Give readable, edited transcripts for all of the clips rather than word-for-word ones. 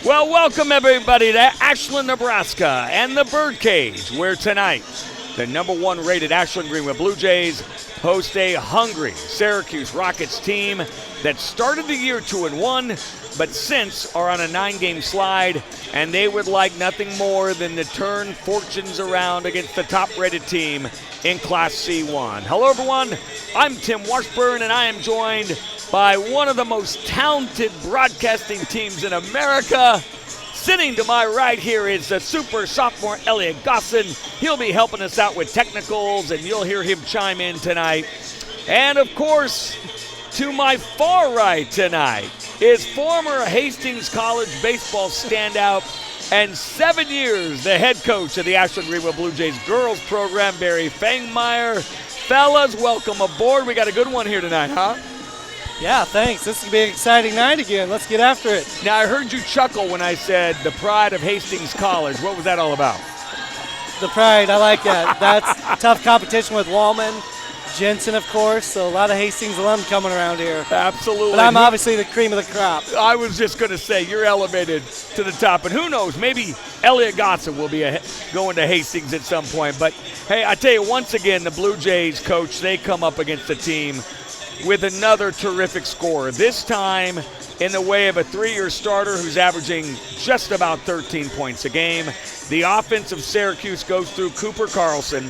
Well, welcome everybody to Ashland, Nebraska and the Birdcage, where tonight the #1 rated Ashland-Greenwood Blue Jays host a hungry Syracuse Rockets team that started the year 2-1, but since are on a 9-game slide, and they would like nothing more than to turn fortunes around against the top-rated team in Class C1. Hello, everyone. I'm Tim Washburn, and I am joined by one of the most talented broadcasting teams in America. Sitting to my right here is the super sophomore Elliot Gosson. He'll be helping us out with technicals, and you'll hear him chime in tonight. And, of course, to my far right tonight is former Hastings College baseball standout and 7 years the head coach of the Ashland-Greenwood Blue Jays girls program, Barry Fangmeyer. Fellas, welcome aboard. We got a good one here tonight, huh? Yeah, thanks. This is going to be an exciting night again. Let's get after it. Now, I heard you chuckle when I said the pride of Hastings College. What was that all about? The pride, I like that. That's tough competition with Wallman, Jensen, of course, so a lot of Hastings alum coming around here. Absolutely. But I'm obviously the cream of the crop. I was just going to say, you're elevated to the top. And who knows, maybe Elliot Gosson will be going to Hastings at some point. But, hey, I tell you, once again, the Blue Jays, coach, they come up against a team with another terrific score. This time in the way of a 3-year starter who's averaging just about 13 points a game. The offense of Syracuse goes through Cooper Carlson.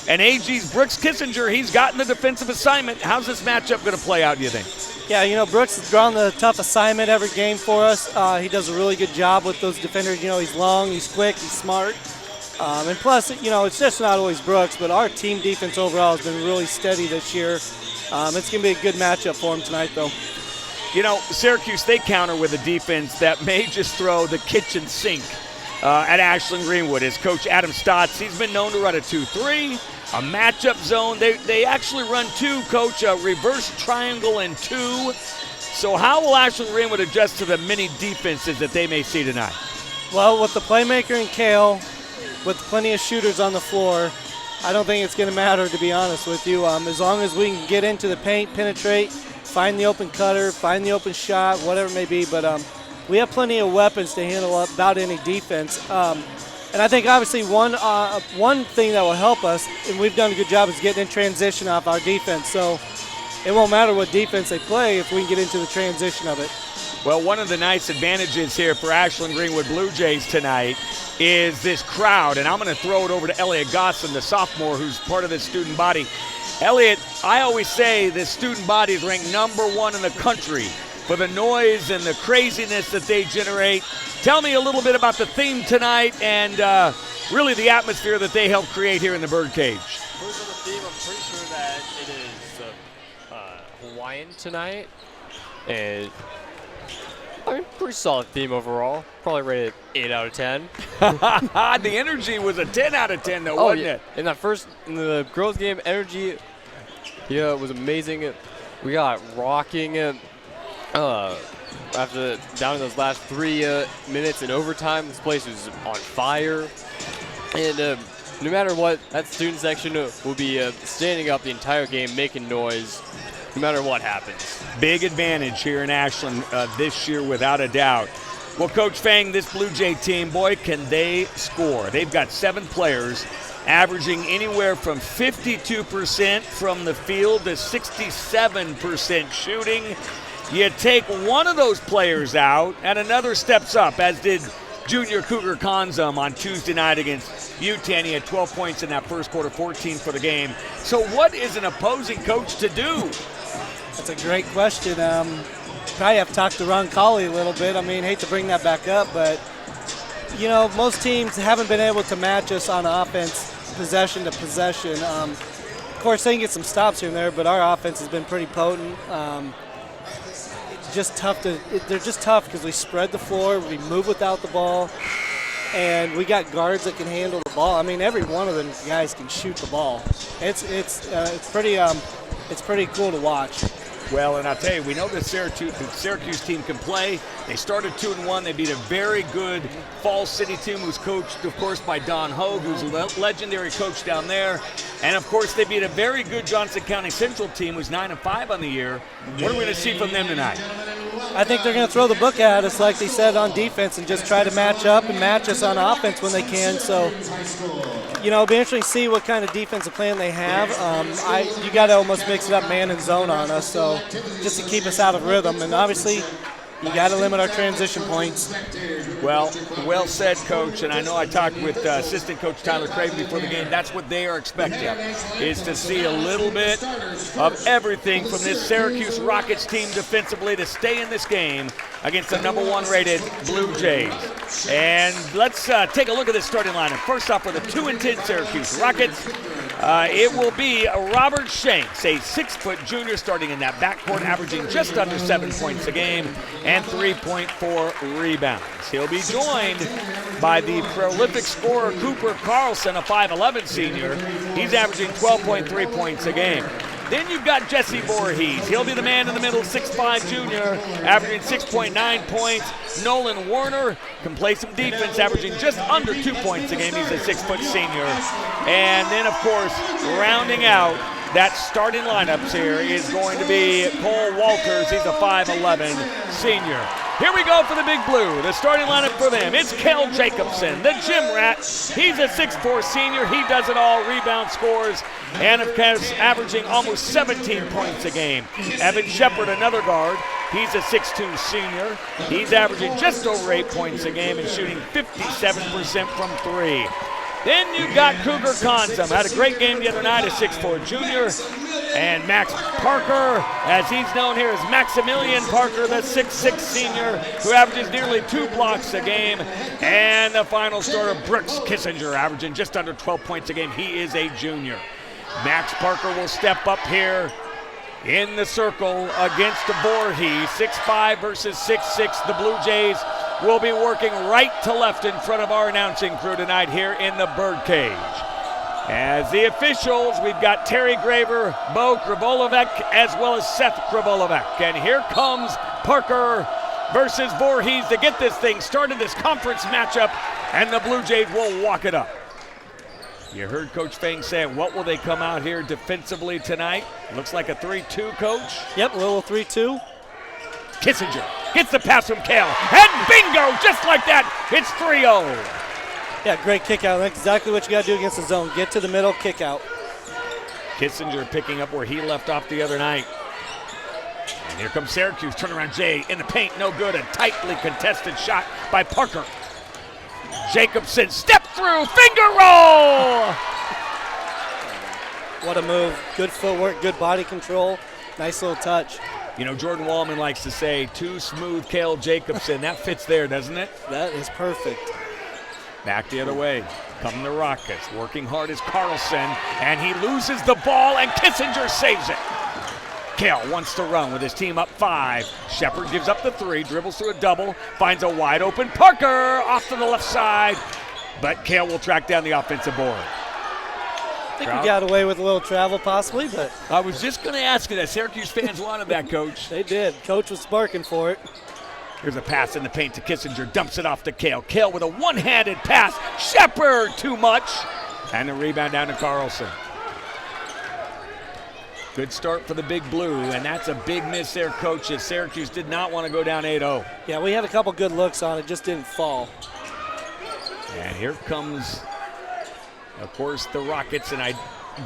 And AG's Brooks Kissinger, he's gotten the defensive assignment. How's this matchup going to play out, do you think? Yeah, you know, Brooks has drawn the tough assignment every game for us. He does a really good job with those defenders. You know, he's long, he's quick, he's smart. And plus, you know, it's just not always Brooks, but our team defense overall has been really steady this year. It's going to be a good matchup for him tonight, though. You know, Syracuse, they counter with a defense that may just throw the kitchen sink at Ashland-Greenwood. As Coach Adam Stotts, he's been known to run a 2-3, a matchup zone. They actually run 2, Coach, a reverse triangle and 2. So how will Ashland-Greenwood adjust to the many defenses that they may see tonight? Well, with the playmaker and Kale, with plenty of shooters on the floor, I don't think it's going to matter, to be honest with you. As long as we can get into the paint, penetrate, find the open cutter, find the open shot, whatever it may be. But we have plenty of weapons to handle about any defense. And I think obviously one thing that will help us, and we've done a good job, is getting in transition off our defense. So it won't matter what defense they play if we can get into the transition of it. Well, one of the nice advantages here for Ashland-Greenwood Blue Jays tonight is this crowd, and I'm going to throw it over to Elliot Gosson, the sophomore who's part of this student body. Elliot, I always say this student body is ranked #1 in the country for the noise and the craziness that they generate. Tell me a little bit about the theme tonight and really the atmosphere that they help create here in the Birdcage. First of the theme, I'm pretty sure that it is Hawaiian tonight, and I mean, pretty solid theme overall. Probably rated 8 out of 10. The energy was a 10 out of 10, though, wasn't it? In the girls' game, energy, yeah, it was amazing. We got rocking after down in those last 3 minutes in overtime. This place was on fire, and no matter what, that student section will be standing up the entire game, making noise, no matter what happens. Big advantage here in Ashland this year, without a doubt. Well, Coach Fang, this Blue Jay team, boy, can they score. They've got 7 players averaging anywhere from 52% from the field to 67% shooting. You take one of those players out, and another steps up, as did Junior Cougar Konzum on Tuesday night against UTAN. He had 12 points in that first quarter, 14 for the game. So what is an opposing coach to do? That's a great question. Probably have to talk to Ron Colley a little bit. I mean, hate to bring that back up, but, you know, most teams haven't been able to match us on offense, possession to possession. Of course, they can get some stops here and there, but our offense has been pretty potent. They're just tough because we spread the floor, we move without the ball, and we got guards that can handle the ball. I mean, every one of them guys can shoot the ball. It's pretty cool to watch. Well, and I'll tell you, we know the Syracuse team can play. They started 2-1. They beat a very good Falls City team who's coached, of course, by Don Hogue, who's a legendary coach down there. And, of course, they beat a very good Johnson County Central team who's 9-5 on the year. What are we going to see from them tonight? I think they're going to throw the book at us like they said on defense and just try to match up and match us on offense when they can. So, it'll be interesting to see what kind of defensive plan they have. You got to almost mix it up man and zone on us, so just to keep us out of rhythm. And obviously, you got to limit our transition points. Well said, Coach. And I know I talked with assistant coach Tyler Craven before the game. That's what they are expecting, is to see a little bit of everything from this Syracuse Rockets team defensively to stay in this game against the number 1 rated Blue Jays. And let's take a look at this starting lineup. First off, for the 2-10 Syracuse Rockets, it will be Robert Shanks, a 6-foot junior, starting in that backcourt, averaging just under 7 points a game and 3.4 rebounds. He'll be joined by the prolific scorer Cooper Carlson, a 5'11 senior. He's averaging 12.3 points a game. Then you've got Jesse Voorhees. He'll be the man in the middle, 6'5 junior, averaging 6.9 points. Nolan Warner can play some defense, averaging just under 2 points a game. He's a 6-foot senior. And then, of course, rounding out that starting lineups here is going to be Cole Walters. He's a 5'11 senior. Here we go for the Big Blue. The starting lineup for them. It's Kel Jacobson, the gym rat. He's a 6'4 senior. He does it all, rebound, scores, and of course averaging almost 17 points a game. Evan Shepard, another guard. He's a 6'2 senior. He's averaging just over 8 points a game and shooting 57% from 3. Then you've got Cougar Consum. Had a great game the other night, a 6'4 junior. And Max Parker, as he's known here as Maximilian Parker, the 6'6 senior, who averages nearly 2 blocks a game. And the final starter, Brooks Kissinger, averaging just under 12 points a game. He is a junior. Max Parker will step up here in the circle against Voorhees. 6'5 versus 6'6. The Blue Jays will be working right to left in front of our announcing crew tonight here in the Birdcage. As the officials, we've got Terry Graver, Bo Krivolovec, as well as Seth Krivolovec. And here comes Parker versus Voorhees to get this thing started, this conference matchup, and the Blue Jays will walk it up. You heard Coach Fang saying, what will they come out here defensively tonight? Looks like a 3-2, Coach. Yep, a little 3-2. Kissinger gets the pass from Kale, and bingo, just like that, it's 3-0. Yeah, great kick out. That's exactly what you got to do against the zone. Get to the middle, kick out. Kissinger picking up where he left off the other night. And here comes Syracuse, turnaround Jay in the paint, no good. A tightly contested shot by Parker. Jacobson, step through, finger roll! What a move. Good footwork, good body control. Nice little touch. You know, Jordan Wallman likes to say, too smooth, Cale Jacobson. That fits there, doesn't it? That is perfect. Back the other way. Coming the Rockets. Working hard is Carlson. And he loses the ball, and Kissinger saves it. Cale wants to run with his team up 5. Shepard gives up the 3, dribbles through a double, finds a wide open Parker off to the left side. But Cale will track down the offensive board. I think we got away with a little travel possibly, but. I was just going to ask you that. Syracuse fans wanted that, Coach. They did. Coach was sparking for it. Here's a pass in the paint to Kissinger. Dumps it off to Cale. Cale with a one-handed pass. Shepard too much. And the rebound down to Carlson. Good start for the Big Blue, and that's a big miss there, Coach, as Syracuse did not want to go down 8-0. Yeah, we had a couple good looks on it, just didn't fall. And here comes, of course, the Rockets, and I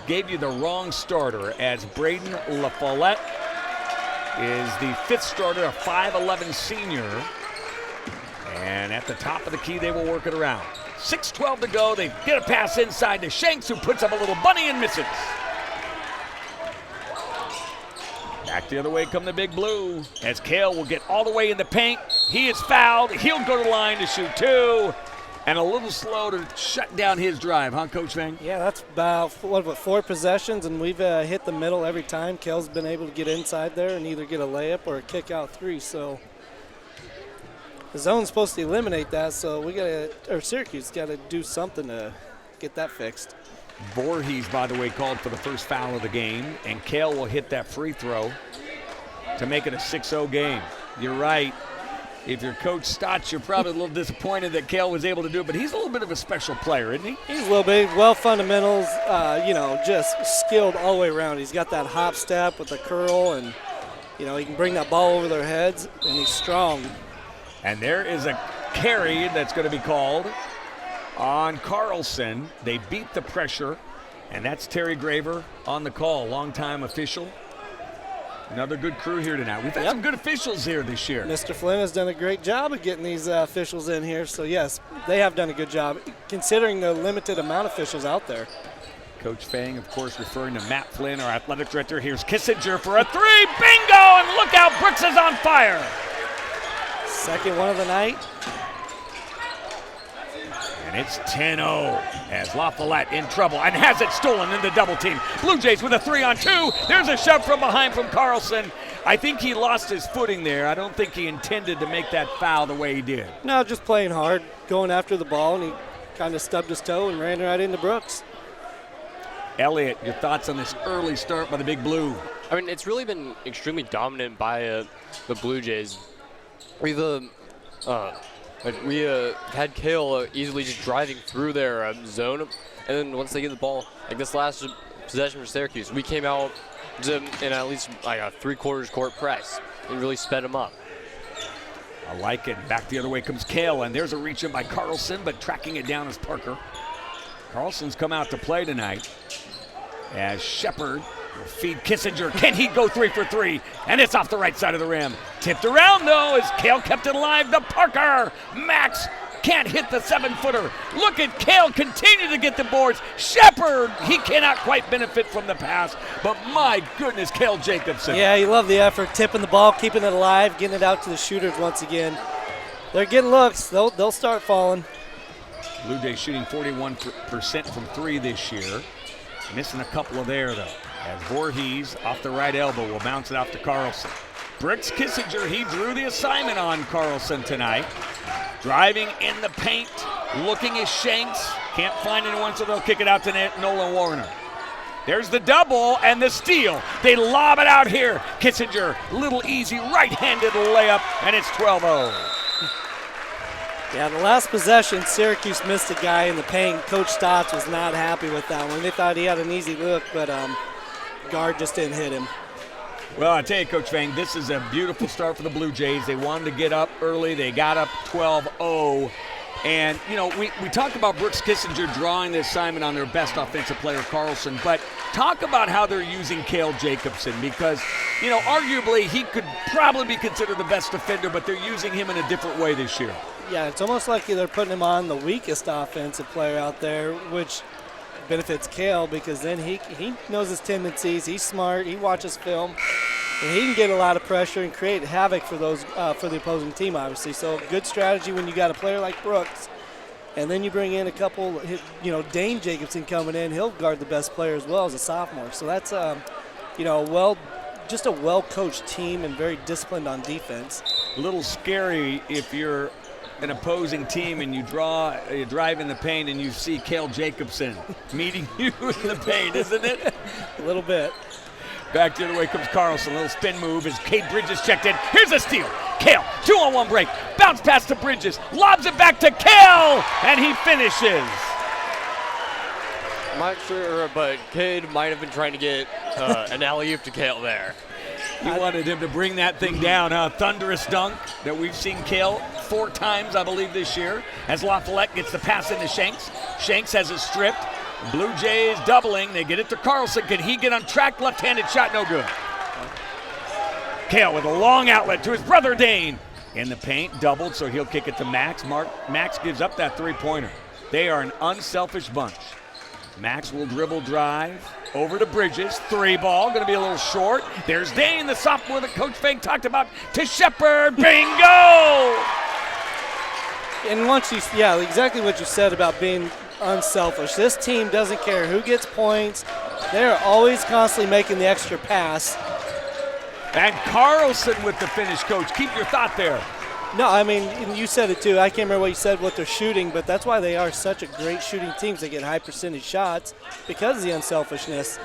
gave you the wrong starter, as Braden LaFollette is the 5th starter, a 5'11 senior. And at the top of the key, they will work it around. 6:12 to go. They get a pass inside to Shanks, who puts up a little bunny and misses. Back the other way come the Big Blue, as Cale will get all the way in the paint. He is fouled. He'll go to the line to shoot 2. And a little slow to shut down his drive, huh, Coach Fang? Yeah, that's about, 4 possessions, and we've hit the middle every time. Cale's been able to get inside there and either get a layup or a kick out 3. So the zone's supposed to eliminate that, so Syracuse got to do something to get that fixed. Voorhees, by the way, called for the first foul of the game, and Cale will hit that free throw to make it a 6-0 game. You're right. If you're Coach Stotts, you're probably a little disappointed that Cale was able to do it, but he's a little bit of a special player, isn't he? He's a little bit, well fundamentals, just skilled all the way around. He's got that hop step with the curl, and he can bring that ball over their heads, and he's strong. And there is a carry that's going to be called on Carlson. They beat the pressure, and that's Terry Graver on the call, longtime official. Another good crew here tonight. We've had some good officials here this year. Mr. Flynn has done a great job of getting these officials in here. So, yes, they have done a good job, considering the limited amount of officials out there. Coach Fang, of course, referring to Matt Flynn, our athletic director. Here's Kissinger for a three. Bingo! And look out, Brooks is on fire. Second one of the night. And it's 10-0 as La Follette in trouble and has it stolen in the double team. Blue Jays with a 3-on-2. There's a shove from behind from Carlson. I think he lost his footing there. I don't think he intended to make that foul the way he did. No, just playing hard, going after the ball, and he kind of stubbed his toe and ran right into Brooks. Elliott, your thoughts on this early start by the Big Blue? I mean, it's really been extremely dominant by the Blue Jays. We've had Kale easily just driving through their zone, and then once they get the ball, like this last possession for Syracuse, we came out in at least like a three-quarters court press and really sped them up. I like it. Back the other way comes Kale, and there's a reach in by Carlson, but tracking it down is Parker. Carlson's come out to play tonight as Shepard will feed Kissinger. Can he go 3 for 3? And it's off the right side of the rim. Tipped around, though, as Kale kept it alive to Parker. Max can't hit the 7-footer. Look at Kale continue to get the boards. Shepard, he cannot quite benefit from the pass, but my goodness, Kale Jacobson. Yeah, you love the effort, tipping the ball, keeping it alive, getting it out to the shooters once again. They're getting looks. They'll start falling. Blue Jays shooting 41% from 3 this year. Missing a couple of there, though. As Voorhees, off the right elbow, will bounce it off to Carlson. Brooks Kissinger, he drew the assignment on Carlson tonight. Driving in the paint, looking at Shanks. Can't find anyone, so they'll kick it out to Nolan Warner. There's the double and the steal. They lob it out here. Kissinger, little easy right-handed layup, and it's 12-0. Yeah, the last possession, Syracuse missed a guy in the paint. Coach Stotts was not happy with that one. They thought he had an easy look, but guard just didn't hit him. Well, I tell you, Coach Fang, this is a beautiful start for the Blue Jays. They wanted to get up early. They got up 12-0. And, we talked about Brooks Kissinger drawing the assignment on their best offensive player, Carlson, but talk about how they're using Kale Jacobson because, arguably he could probably be considered the best defender, but they're using him in a different way this year. Yeah, it's almost like they're putting him on the weakest offensive player out there, which benefits Kale because then he knows his tendencies. He's smart. He watches film, and he can get a lot of pressure and create havoc for the opposing team, obviously. So good strategy when you got a player like Brooks, and then you bring in a couple. Dane Jacobson coming in. He'll guard the best player as well as a sophomore. So that's just a well-coached team and very disciplined on defense. A little scary if you're an opposing team and you drive in the paint and you see Kale Jacobson meeting you in the paint, isn't it? A little bit. Back the other way comes Carlson. A little spin move as Cade Bridges checked in. Here's a steal. Kale, 2-on-1 break. Bounce pass to Bridges. Lobs it back to Kale, and he finishes. I'm not sure, but Cade might have been trying to get an alley-oop to Kale there. You wanted him to bring that thing down, huh? Thunderous dunk that we've seen Kale 4 times, I believe, this year. As La Follette gets the pass into Shanks. Shanks has it stripped. Blue Jays doubling. They get it to Carlson. Can he get on track? Left-handed shot, no good. Kale with a long outlet to his brother Dane. In the paint, doubled, so he'll kick it to Max. Max gives up that 3-pointer. They are an unselfish bunch. Max will dribble drive over to Bridges. 3-ball, going to be a little short. There's Dane, the sophomore that Coach Fang talked about, to Shepard. Bingo! And exactly what you said about being unselfish. This team doesn't care who gets points. They're always constantly making the extra pass. And Carlson with the finish, Coach. Keep your thought there. No, I mean, you said it too. I can't remember what you said, what they're shooting, but that's why they are such a great shooting team. They get high percentage shots because of the unselfishness.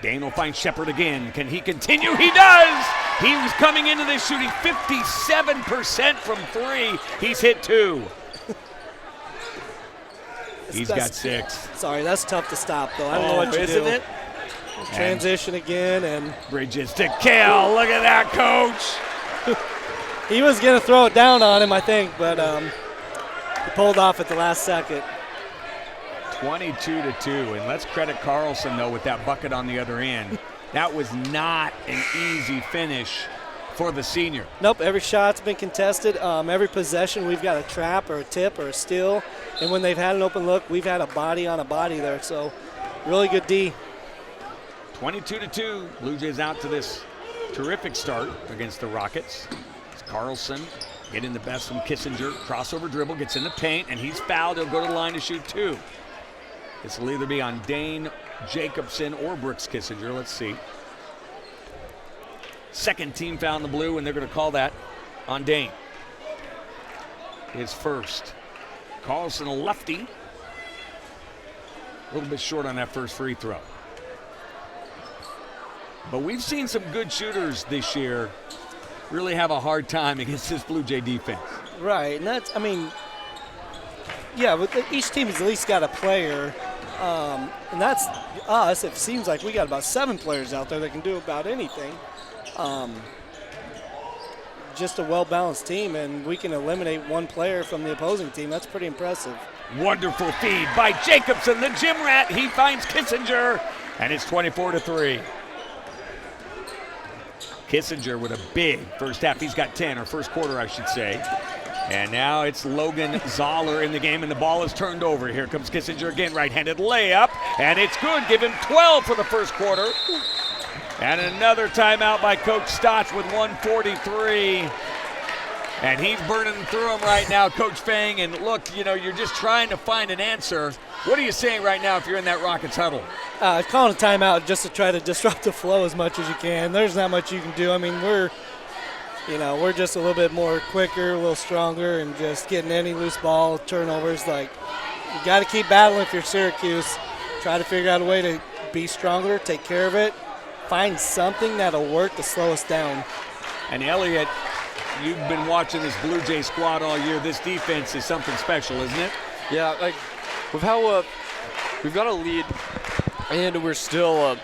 Dane will find Shepard again. Can he continue? He does! He was coming into this shooting 57% from 3. He's hit 2. He's got 6. Sorry, that's tough to stop, though. I don't know what you do. Isn't it? Transition again, and Bridges to Kale. Look at that, Coach. he was going to throw it down on him, I think, but he pulled off at the last second. 22-2, and let's credit Carlson, though, with that bucket on the other end. That was not an easy finish for the senior. Nope, every shot's been contested. Every possession, we've got a trap or a tip or a steal, and when they've had an open look, we've had a body on a body there, so really good D. 22-2, Blue Jays out to this terrific start against the Rockets. It's Carlson getting the best from Kissinger. Crossover dribble, gets in the paint, and he's fouled. He'll go to the line to shoot 2. This will either be on Dane Jacobson or Brooks Kissinger. Let's see. Second team foul in the blue, and they're going to call that on Dane. His first. Carlson, a lefty. A little bit short on that first free throw. But we've seen some good shooters this year really have a hard time against this Blue Jay defense. Right, and that's, I mean, yeah, but each team has at least got a player, and that's us. It seems like we got about 7 players out there that can do about anything. Just a well-balanced team, and we can eliminate one player from the opposing team. That's pretty impressive. Wonderful feed by Jacobson, the gym rat. He finds Kissinger, and it's 24-3. Kissinger with a big first half. He's got 10, or first quarter, I should say. And now it's Logan Zoller in the game, and the ball is turned over. Here comes Kissinger again, right-handed layup, and it's good. Give him 12 for the first quarter. And another timeout by Coach Stotts with 1:43. And he's burning through them right now, Coach Fang. And look, you know, you're just trying to find an answer. What are you saying right now if you're in that Rockets huddle? Calling a timeout just to try to disrupt the flow as much as you can. There's not much you can do. I mean, we're just a little bit more quicker, a little stronger, and just getting any loose ball, turnovers. Like, you got to keep battling if you're Syracuse. Try to figure out a way to be stronger, take care of it, find something that'll work to slow us down. And Elliot, you've been watching this Blue Jay squad all year. This defense is something special, isn't it? Yeah, like with how we've got a lead, and we're still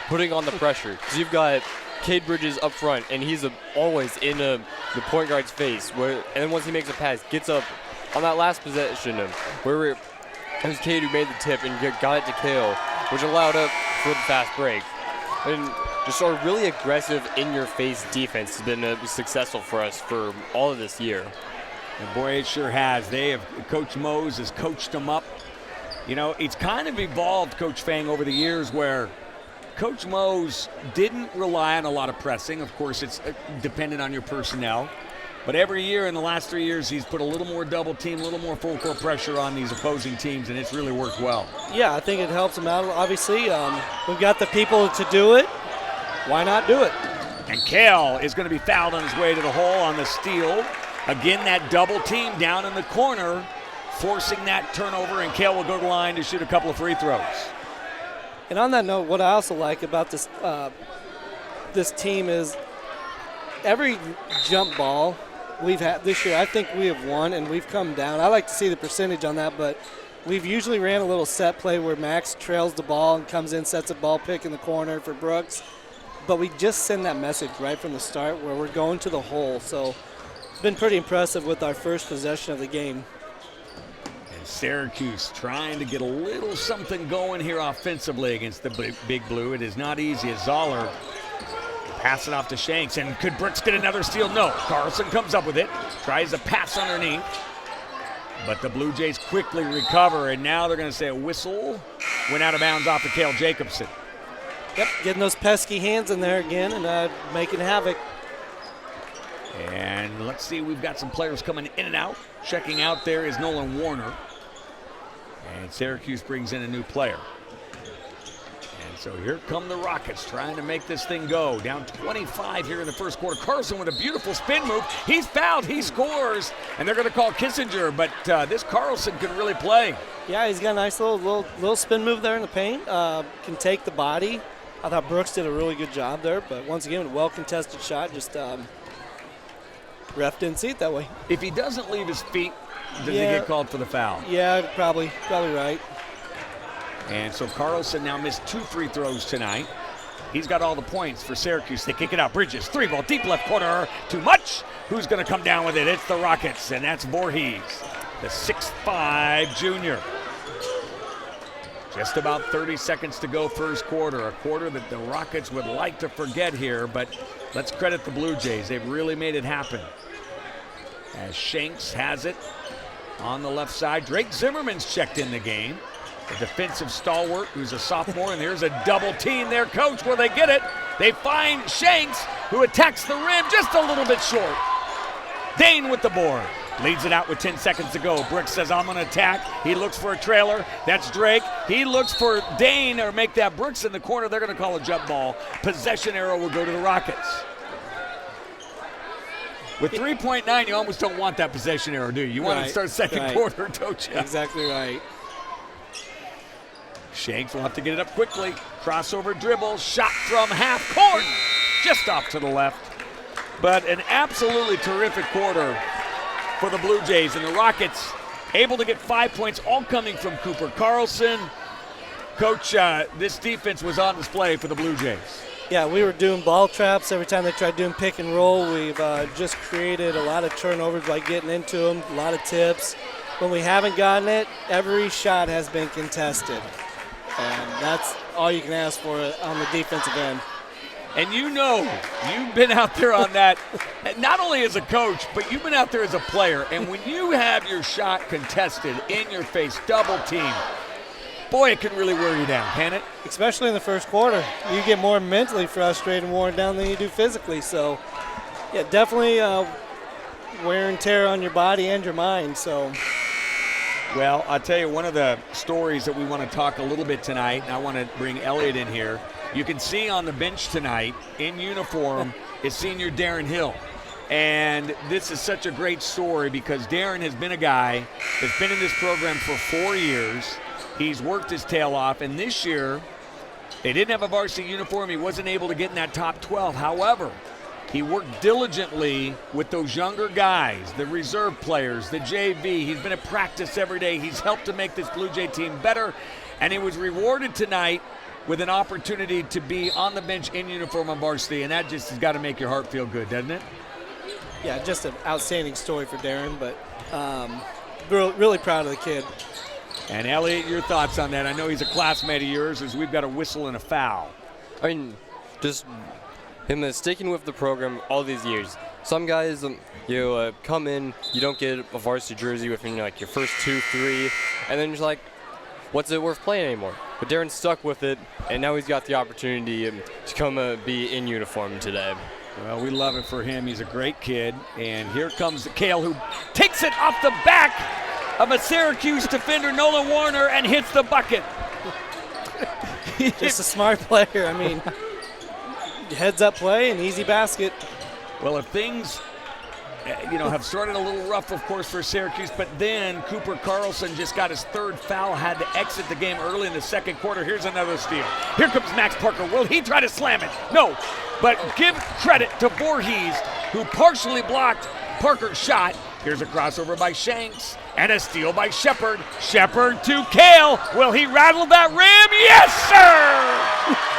putting on the pressure. Because you've got Cade Bridges up front, and he's always in the point guard's face. And then once he makes a pass, gets up on that last possession where it was Cade who made the tip and got it to Kale, which allowed up for the fast break. And just our really aggressive, in-your-face defense has been successful for us for all of this year. And boy, it sure has. Coach Mose has coached them up. You know, it's kind of evolved, Coach Fang, over the years where Coach Mose didn't rely on a lot of pressing. Of course, it's dependent on your personnel. But every year in the last 3 years, he's put a little more double team, a little more full court pressure on these opposing teams, and it's really worked well. Yeah, I think it helps them out, obviously. We've got the people to do it. Why not do it? And Kale is going to be fouled on his way to the hole on the steal. Again, that double team down in the corner, forcing that turnover, and Kale will go to the line to shoot a couple of free throws. And on that note, what I also like about this this team is every jump ball we've had this year, I think we have won, and we've come down. I like to see the percentage on that, but we've usually ran a little set play where Max trails the ball and comes in, sets a ball pick in the corner for Brooks. But we just send that message right from the start where we're going to the hole. So it's been pretty impressive with our first possession of the game. And Syracuse trying to get a little something going here offensively against the Big Blue. It is not easy as Zoller pass it off to Shanks. And could Brooks get another steal? No. Carlson comes up with it, tries to pass underneath. But the Blue Jays quickly recover, and now they're going to say a whistle went out of bounds off of Kale Jacobson. Yep, getting those pesky hands in there again and making havoc. And let's see, we've got some players coming in and out. Checking out there is Nolan Warner. And Syracuse brings in a new player. And so here come the Rockets trying to make this thing go. Down 25 here in the first quarter. Carlson with a beautiful spin move. He's fouled, he scores, and they're going to call Kissinger, but this Carlson can really play. Yeah, he's got a nice little spin move there in the paint. Can take the body. I thought Brooks did a really good job there, but once again, a well-contested shot. Just ref didn't see it that way. If he doesn't leave his feet, does he get called for the foul? Yeah, probably right. And so Carlson now missed 2 free throws tonight. He's got all the points for Syracuse. They kick it out. Bridges, 3-ball, deep left corner. Too much. Who's going to come down with it? It's the Rockets, and that's Voorhees, the 6'5" junior. Just about 30 seconds to go first quarter, a quarter that the Rockets would like to forget here, but let's credit the Blue Jays. They've really made it happen. As Shanks has it on the left side. Drake Zimmerman's checked in the game. The defensive stalwart who's a sophomore, and here's a double team there. Coach, will they get it? They find Shanks, who attacks the rim just a little bit short. Dane with the board. Leads it out with 10 seconds to go. Brooks says, I'm going to attack. He looks for a trailer. That's Drake. He looks for Dane, or make that Brooks in the corner. They're going to call a jump ball. Possession arrow will go to the Rockets. With 3.9, you almost don't want that possession arrow, do you? You want to start second quarter, don't you? Exactly right. Shanks will have to get it up quickly. Crossover dribble, shot from half court. Just off to the left. But an absolutely terrific quarter for the Blue Jays, and the Rockets able to get 5 points, all coming from Cooper Carlson. Coach, this defense was on display for the Blue Jays. Yeah, we were doing ball traps every time they tried doing pick and roll. We've just created a lot of turnovers by getting into them, a lot of tips. When we haven't gotten it, every shot has been contested. And that's all you can ask for on the defensive end. And you know, you've been out there on that, not only as a coach, but you've been out there as a player. And when you have your shot contested in your face, double team, boy, it can really wear you down, can it? Especially in the first quarter. You get more mentally frustrated and worn down than you do physically. So, yeah, definitely wear and tear on your body and your mind. So. Well, I'll tell you one of the stories that we want to talk a little bit tonight, and I want to bring Elliot in here. You can see on the bench tonight, in uniform, is senior Darren Hill. And this is such a great story because Darren has been a guy that's been in this program for 4 years. He's worked his tail off, and this year, they didn't have a varsity uniform. He wasn't able to get in that top 12. However, he worked diligently with those younger guys, the reserve players, the JV. He's been at practice every day. He's helped to make this Blue Jay team better, and he was rewarded tonight with an opportunity to be on the bench in uniform on varsity, and that just has got to make your heart feel good, doesn't it? Yeah, just an outstanding story for Darren, but really proud of the kid. And Elliot, your thoughts on that? I know he's a classmate of yours, as we've got a whistle and a foul. I mean, just him sticking with the program all these years. Some guys, come in, you don't get a varsity jersey within like your first 2, 3, and then you're like, what's it worth playing anymore? But Darren stuck with it, and now he's got the opportunity to come be in uniform today. Well, we love it for him. He's a great kid. And here comes the Kale, who takes it off the back of a Syracuse defender, Nolan Warner, and hits the bucket. Just a smart player. I mean, heads-up play and easy basket. Well, if things have started a little rough, of course, for Syracuse, but then Cooper Carlson just got his third foul, had to exit the game early in the second quarter. Here's another steal. Here comes Max Parker. Will he try to slam it? No, but give credit to Voorhees, who partially blocked Parker's shot. Here's a crossover by Shanks and a steal by Shepard. Shepard to Kale. Will he rattle that rim? Yes, sir!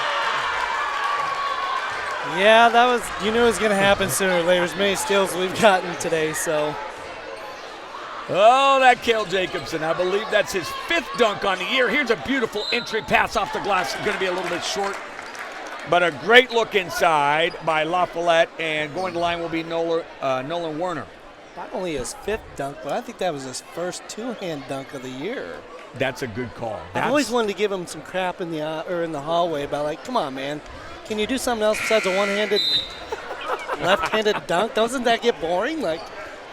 Yeah, you knew it was going to happen sooner or later. As many steals we've gotten today, so. Oh, that Kale Jacobson. I believe that's his 5th dunk on the year. Here's a beautiful entry pass off the glass. It's going to be a little bit short, but a great look inside by LaFollette, and going to line will be Nolan Warner. Not only his 5th dunk, but I think that was his first 2-hand dunk of the year. That's a good call. I've always wanted to give him some crap in the hallway about, like, come on, man. Can you do something else besides a one-handed, left-handed dunk? Doesn't that get boring? Like,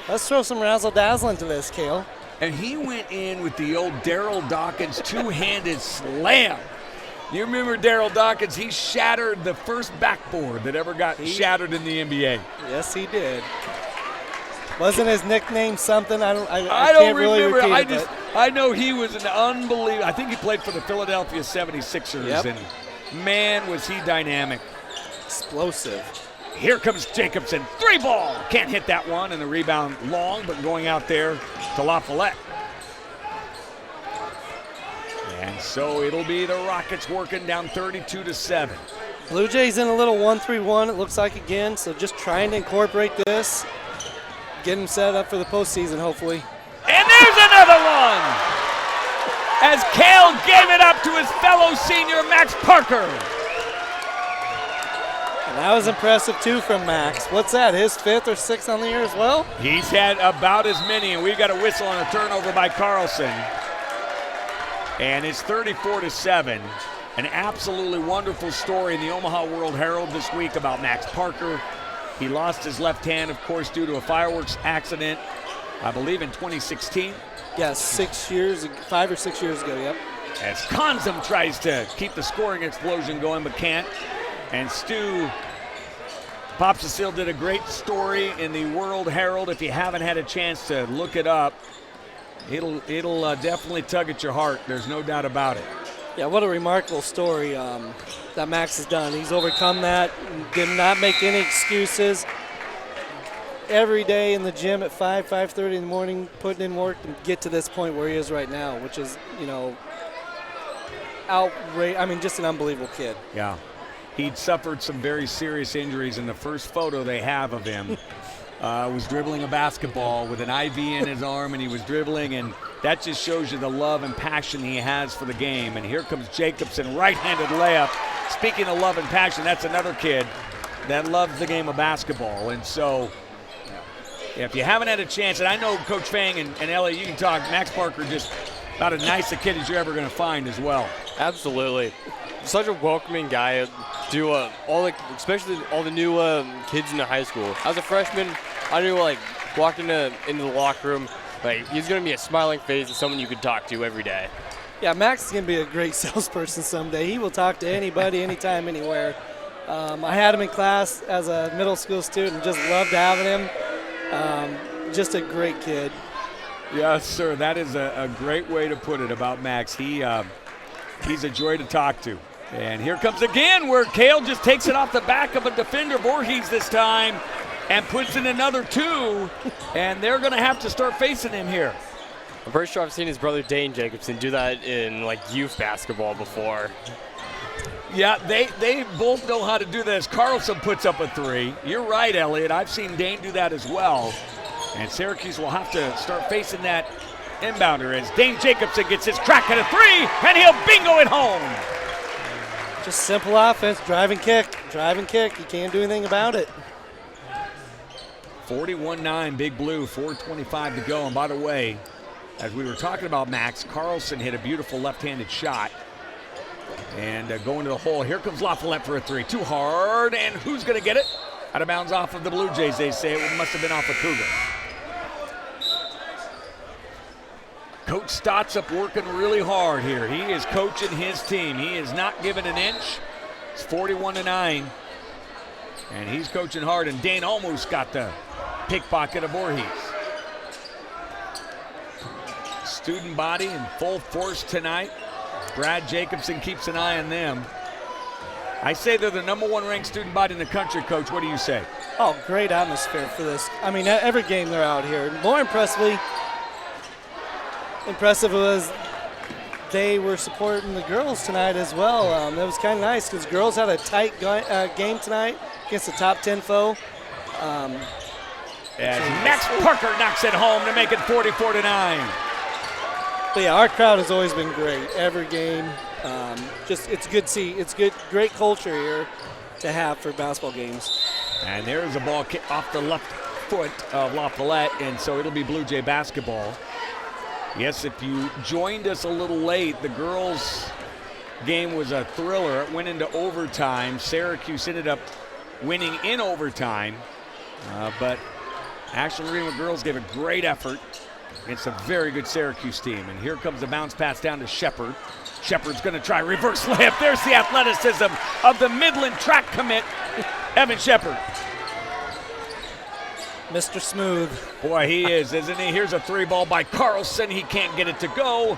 let's throw some razzle-dazzle into this, Kale. And he went in with the old Daryl Dawkins 2-handed slam. You remember Daryl Dawkins? He shattered the first backboard that ever got shattered in the NBA. Yes, he did. Wasn't his nickname something? I don't can't remember. Really repeat it. I know he was an unbelievable. I think he played for the Philadelphia 76ers. Yep. And man, was he dynamic. Explosive. Here comes Jacobson. 3-ball. Can't hit that one, and the rebound long, but going out there to LaFollette. And And so it'll be the Rockets working down 32-7. Blue Jays in a little 1-3-1, it looks like again, so just trying to incorporate this, get them set up for the postseason, hopefully. And there's another one! As Cale gave it up to his fellow senior, Max Parker. And that was impressive, too, from Max. What's that, his 5th or 6th on the year as well? He's had about as many, and we got a whistle on a turnover by Carlson. And it's 34-7. An absolutely wonderful story in the Omaha World Herald this week about Max Parker. He lost his left hand, of course, due to a fireworks accident, I believe in 2016. Yes, 5 or 6 years ago, yep. As Konzum tries to keep the scoring explosion going, but can't. And Stu Popsicle did a great story in the World Herald. If you haven't had a chance to look it up, it'll definitely tug at your heart. There's no doubt about it. Yeah, what a remarkable story that Max has done. He's overcome that, did not make any excuses. Every day in the gym at 5:30 in the morning, putting in work to get to this point where he is right now, which is, outrageous. I mean, just an unbelievable kid. Yeah. He'd suffered some very serious injuries, and the first photo they have of him was dribbling a basketball with an IV in his arm, and he was dribbling, and that just shows you the love and passion he has for the game. And here comes Jacobson, right-handed layup. Speaking of love and passion, that's another kid that loves the game of basketball. And so if you haven't had a chance, and I know Coach Fang and Elliot, you can talk, Max Parker just about as nice a kid as you're ever going to find as well. Absolutely. Such a welcoming guy to especially all the new kids in the high school. As a freshman, I knew walked into the locker room, he's going to be a smiling face and someone you could talk to every day. Yeah, Max is going to be a great salesperson someday. He will talk to anybody, anytime, anywhere. I had him in class as a middle school student and just loved having him. Just a great kid. Yes, sir. That is a great way to put it about Max. He's a joy to talk to. And here comes again where Cale just takes it off the back of a defender, Voorhees this time, and puts in another 2. And they're going to have to start facing him here. I'm pretty sure I've seen his brother Dane Jacobson do that in youth basketball before. Yeah, they both know how to do this. Carlson puts up a 3. You're right, Elliot. I've seen Dane do that as well. And Syracuse will have to start facing that inbounder as Dane Jacobson gets his crack at a 3, and he'll bingo it home. Just simple offense, drive and kick. You can't do anything about it. 41-9, Big Blue, 4:25 to go. And by the way, as we were talking about Max, Carlson hit a beautiful left-handed shot. And going to the hole. Here comes LaFollette for a 3. Too hard, and who's going to get it? Out of bounds off of the Blue Jays, they say. It must have been off of Cougar. Coach Stott's up working really hard here. He is coaching his team. He is not giving an inch. It's 41-9. And he's coaching hard, and Dane almost got the pickpocket of Voorhees. Student body in full force tonight. Brad Jacobson keeps an eye on them. I say they're the number 1 ranked student body in the country, Coach. What do you say? Oh, great atmosphere for this. I mean, every game they're out here. More impressive was they were supporting the girls tonight as well. That was kind of nice because girls had a tight game tonight against a top 10 foe. As Max Parker knocks it home to make it 44-9. But yeah, our crowd has always been great. Every game, it's good to see. It's great culture here to have for basketball games. And there's a ball kick off the left foot of LaFollette, and so it'll be Blue Jay basketball. Yes, if you joined us a little late, the girls' game was a thriller. It went into overtime. Syracuse ended up winning in overtime, but Ashland-Greenwood girls gave a great effort against a very good Syracuse team. And here comes the bounce pass down to Shepard. Shepard's going to try reverse layup. There's the athleticism of the Midland track commit, Evan Shepard. Mr. Smooth. Boy, he is, isn't he? Here's a 3 ball by Carlson. He can't get it to go.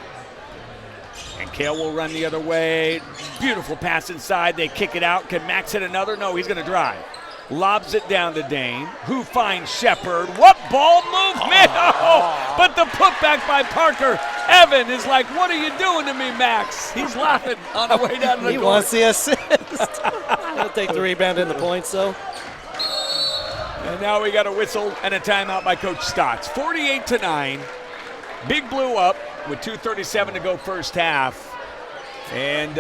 And Cale will run the other way. Beautiful pass inside. They kick it out. Can Max hit another? No, he's going to drive. Lobs it down to Dane, who finds Shepard. What ball movement? Oh, But the putback by Parker. Evan is like, what are you doing to me, Max? He's laughing on the way down to the He court. wants the assist. He'll take the rebound and the points, though. And now we got a whistle and a timeout by Coach Stotts. 48-9. Big Blue up with 2:37 to go first half. And,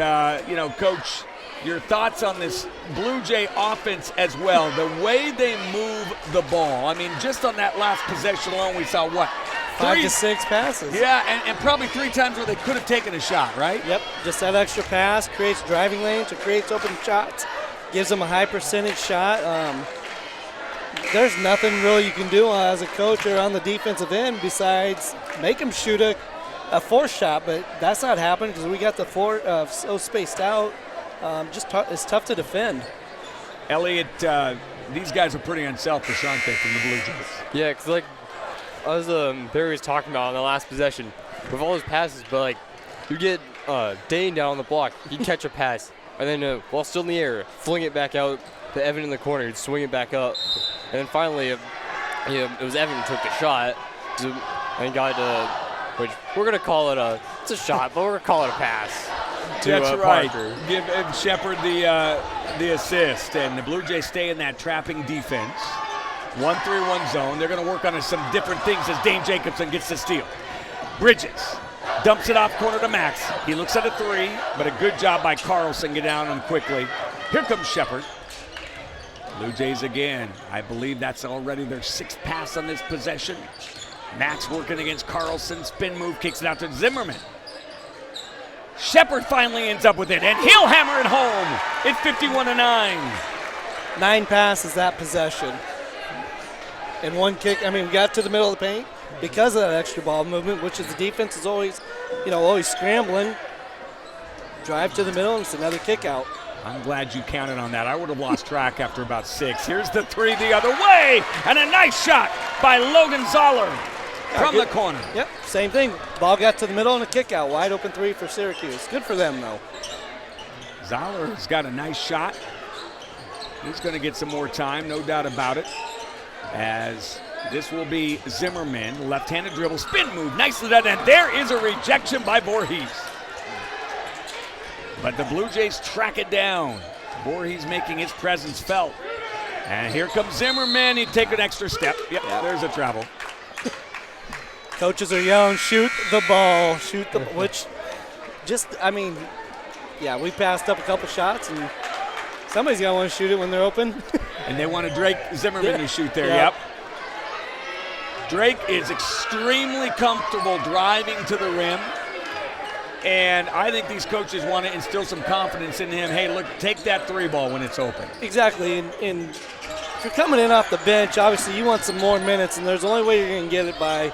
Coach, your thoughts on this Blue Jay offense as well. The way they move the ball. I mean, just on that last possession alone, we saw what? 5 to 6 passes. Yeah, and probably 3 times where they could have taken a shot, right? Yep, just that extra pass creates driving lanes, it creates open shots, gives them a high percentage shot. There's nothing really you can do as a coach or on the defensive end besides make them shoot a forced shot, but that's not happening because we got the four so spaced out. It's tough to defend. Elliot, these guys are pretty unselfish, aren't they, from the Blue Jays? Yeah, because like as Barry was talking about on the last possession, with all those passes, but like you get Dane down on the block, he'd catch a pass, and then while still in the air, fling it back out to Evan in the corner, he'd swing it back up, and then finally, it was Evan who took the shot, and got which we're gonna call it it's a shot, but we're gonna call it a pass. That's right. Parker. Give Shepard the assist, and the Blue Jays stay in that trapping defense. 1-3-1 zone. They're going to work on some different things as Dane Jacobson gets the steal. Bridges dumps it off corner to Max. He looks at a 3, but a good job by Carlson. Get down on him quickly. Here comes Shepard. Blue Jays again. I believe that's already their 6th pass on this possession. Max working against Carlson. Spin move, kicks it out to Zimmerman. Shepard finally ends up with it, and he'll hammer it home. It's 51-9. 9 passes that possession. And 1 kick. I mean, we got to the middle of the paint because of that extra ball movement, which is the defense is always scrambling. Drive to the middle, and it's another kick out. I'm glad you counted on that. I would have lost track after about 6. Here's the 3 the other way, and a nice shot by Logan Zoller from the corner. Yep, same thing. Ball got to the middle and a kick out. Wide open 3 for Syracuse. Good for them, though. Zoller's got a nice shot. He's going to get some more time, no doubt about it. As this will be Zimmerman, left-handed dribble, spin move, nicely done, and there is a rejection by Voorhees. But the Blue Jays track it down. Voorhees making his presence felt. And here comes Zimmerman, he'd take an extra step. Yep, there's a travel. Coaches are yelling, shoot the ball, we passed up a couple shots, and somebody's going to want to shoot it when they're open. And they want Drake Zimmerman to shoot there, yep. Drake is extremely comfortable driving to the rim. And I think these coaches want to instill some confidence in him. Hey, look, take that 3 ball when it's open. Exactly, and if you're coming in off the bench, obviously you want some more minutes, and there's the only way you're going to get it by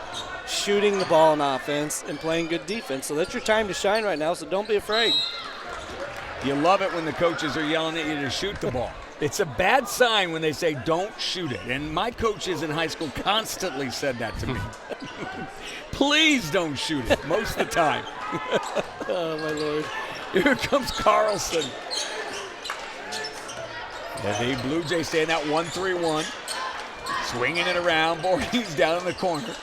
shooting the ball on offense and playing good defense. So that's your time to shine right now, so don't be afraid. You love it when the coaches are yelling at you to shoot the ball. It's a bad sign when they say don't shoot it. And my coaches in high school constantly said that to me. Please don't shoot it, most of the time. Oh, my Lord. Here comes Carlson. And the Blue Jays stay in that 1-3-1. Swinging it around. Voorhees down in the corner.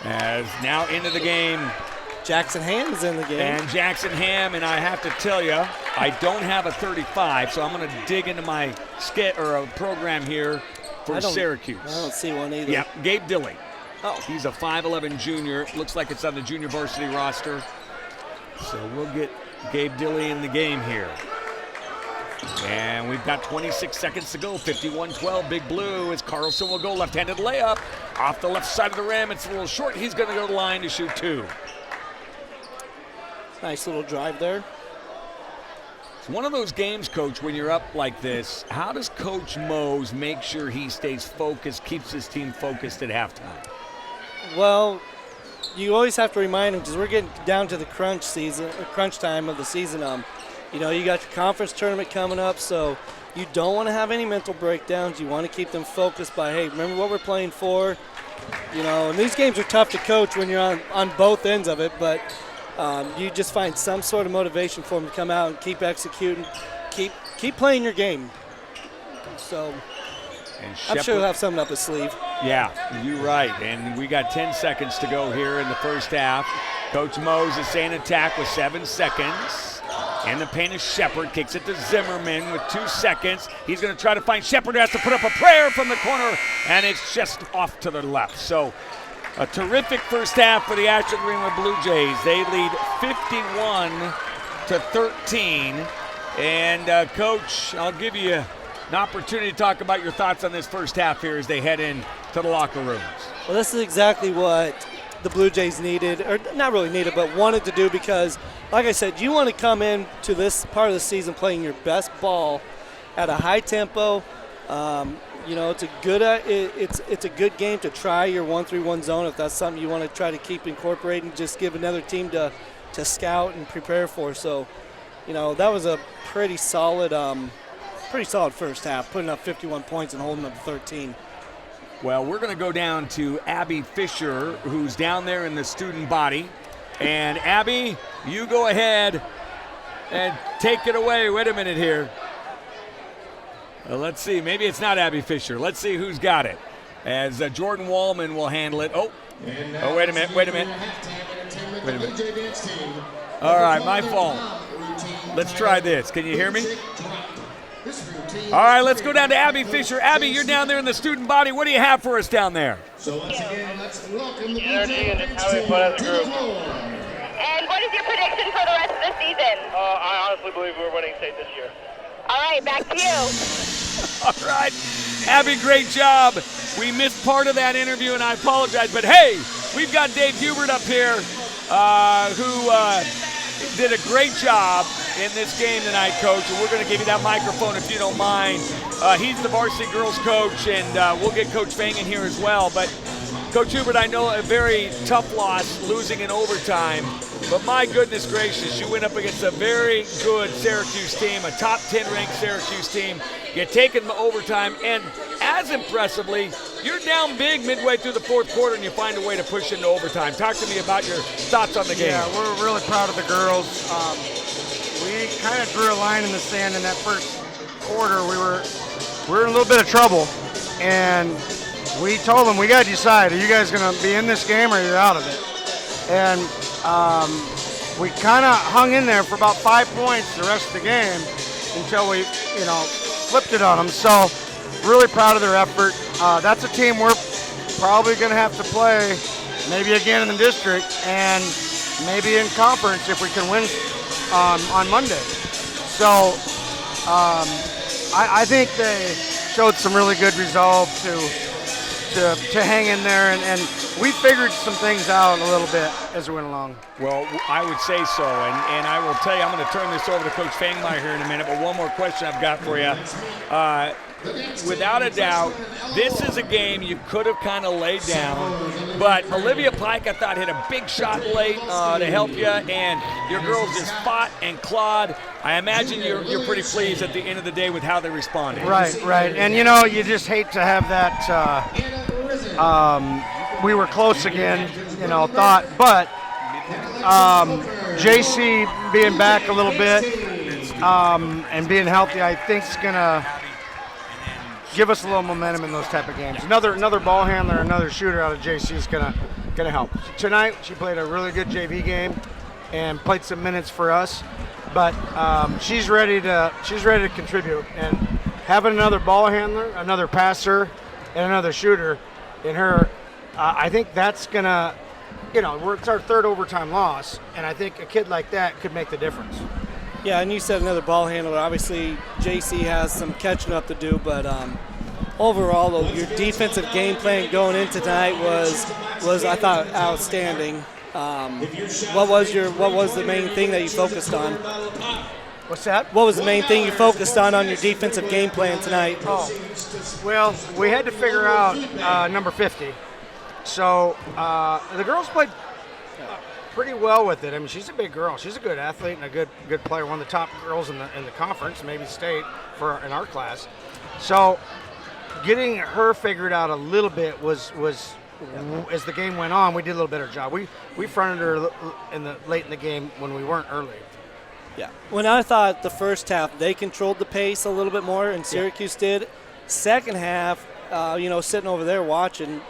As now into the game. Jackson Ham is in the game. And Jackson Ham, and I have to tell you, I don't have a 35, so I'm going to dig into my program here for Syracuse. I don't see one either. Yep, Gabe Dilley. Oh. He's a 5'11 junior. Looks like it's on the junior varsity roster. So we'll get Gabe Dilley in the game here. And we've got 26 seconds to go. 51-12, Big Blue, as Carlson will go left-handed layup. Off the left side of the rim. It's a little short. He's going to go to the line to shoot 2. Nice little drive there. It's one of those games, Coach, when you're up like this, how does Coach Mose make sure he stays focused, keeps his team focused at halftime? Well, you always have to remind him, because we're getting down to the crunch time of the season. You got your conference tournament coming up, so you don't want to have any mental breakdowns. You want to keep them focused by, hey, remember what we're playing for. And these games are tough to coach when you're on both ends of it, but you just find some sort of motivation for them to come out and keep executing, keep playing your game. So, I'm sure he'll have something up his sleeve. Yeah, you're right. And we got 10 seconds to go here in the first half. Coach Mose is saying attack with 7 seconds. And the paint is Shepard. Kicks it to Zimmerman with 2 seconds. He's going to try to find Shepard, who has to put up a prayer from the corner, and it's just off to the left. So a terrific first half for the Ashland-Greenwood Blue Jays. They lead 51-13. And, Coach, I'll give you an opportunity to talk about your thoughts on this first half here as they head in to the locker rooms. Well, this is exactly what the Blue Jays needed, or not really needed, but wanted to do, because, like I said, you want to come in to this part of the season playing your best ball at a high tempo. It's a good game to try your 1-3-1 zone if that's something you want to try to keep incorporating. Just give another team to scout and prepare for. So, that was a pretty solid first half, putting up 51 points and holding up 13. Well, we're going to go down to Abby Fisher, who's down there in the student body. And Abby, you go ahead and take it away. Wait a minute here. Let's see. Maybe it's not Abby Fisher. Let's see who's got it. As Jordan Wallman will handle it. Oh, wait a minute. All right, my fault. Let's try this. Can you hear me? All right, let's go down to Abby Fisher. Abby, you're down there in the student body. What do you have for us down there? So once again, let's welcome the energy and just how we play as a group. And what is your prediction for the rest of the season? I honestly believe we're winning state this year. All right, back to you. All right, Abby, great job. We missed part of that interview, and I apologize. But, hey, we've got Dave Hubert up here who did a great job in this game tonight, Coach, and we're going to give you that microphone if you don't mind. He's the varsity girls coach, and we'll get Coach Fang in here as well. But, Coach Hubert, I know a very tough loss, losing in overtime, but my goodness gracious, you went up against a very good Syracuse team, a top 10 ranked Syracuse team. You take it to overtime, and as impressively, you're down big midway through the fourth quarter, and you find a way to push into overtime. Talk to me about your thoughts on the game. Yeah, we're really proud of the girls. We kind of drew a line in the sand in that first quarter. We were in a little bit of trouble, and we told them, we got to decide, are you guys going to be in this game or you're out of it? And we kind of hung in there for about 5 points the rest of the game until we, flipped it on them. So really proud of their effort. That's a team we're probably going to have to play maybe again in the district and maybe in conference if we can win on Monday. So I think they showed some really good resolve to hang in there, and we figured some things out a little bit as we went along. Well, I would say so, and I will tell you, I'm going to turn this over to Coach Fangmeyer here in a minute, but one more question I've got for you. Without a doubt, this is a game you could have kind of laid down, but Olivia Pike, I thought, hit a big shot late to help you, and your girls just fought and clawed. I imagine you're pretty pleased at the end of the day with how they responded. Right. And, you just hate to have that we were close again, thought. But JC being back a little bit and being healthy, I think is going to give us a little momentum in those type of games. Another ball handler, another shooter out of JC is going to help. Tonight, she played a really good JV game and played some minutes for us. But she's ready to contribute. And having another ball handler, another passer, and another shooter in her, I think that's going to, it's our third overtime loss, and I think a kid like that could make the difference. Yeah, and you said another ball handler. Obviously, JC has some catching up to do, but overall, though, your defensive game plan going into tonight was I thought, outstanding. What was the main thing that you focused on? What's that? What was the main thing you focused on your defensive game plan tonight? Oh, well, we had to figure out number 50. So the girls played pretty well with it. I mean, she's a big girl. She's a good athlete and a good player. One of the top girls in the conference, maybe state in our class. So getting her figured out a little bit was as the game went on, we did a little better job. We fronted her late in the game when we weren't early. Yeah. When I thought the first half they controlled the pace a little bit more, and Syracuse did. Second half, sitting over there watching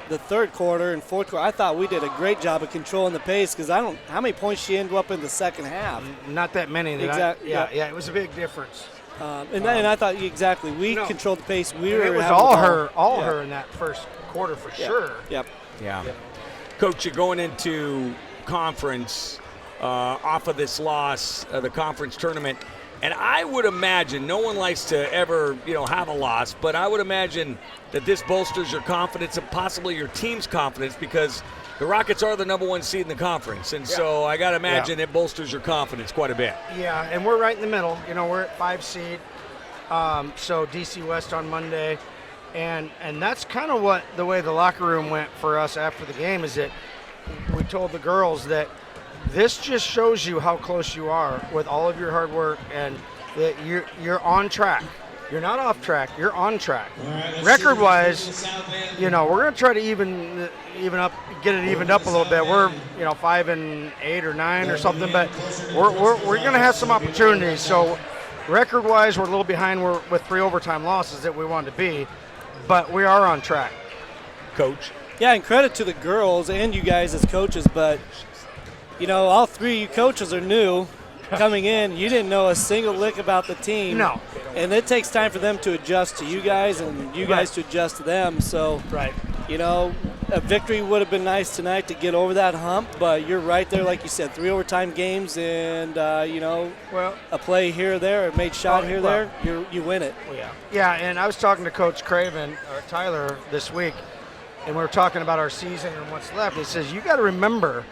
the third quarter and fourth quarter, I thought we did a great job of controlling the pace because how many points she ended up in the second half? Not that many. Exactly. Yeah, it was a big difference. And I thought exactly we controlled the pace. It was all her in that first quarter for sure. Yep. Yeah. Coach, you're going into conference off of this loss, the conference tournament. And I would imagine, no one likes to ever, have a loss, but I would imagine that this bolsters your confidence and possibly your team's confidence because the Rockets are the number 1 seed in the conference. And so I got to imagine it bolsters your confidence quite a bit. Yeah, and we're right in the middle. We're at 5 seed. So DC West on Monday. And that's kind of the way the locker room went for us after the game is that we told the girls that this just shows you how close you are with all of your hard work and that you're on track. You're not off track. You're on track. Record-wise, we're going to try to even up, get it evened up a little bit. We're 5-8 or 9 or something, but we're going to have some opportunities. So record-wise, we're a little behind with 3 overtime losses that we wanted to be, but we are on track. Coach. Yeah, and credit to the girls and you guys as coaches, but all 3 you coaches are new coming in. You didn't know a single lick about the team. No. And it takes time for them to adjust to you guys and you guys to adjust to them. So, a victory would have been nice tonight to get over that hump, but you're right there, like you said, 3 overtime games and, a play here or there, a made shot here or there, you win it. Yeah, and I was talking to Coach Craven, or Tyler, this week, and we were talking about our season and what's left. He says, you got to remember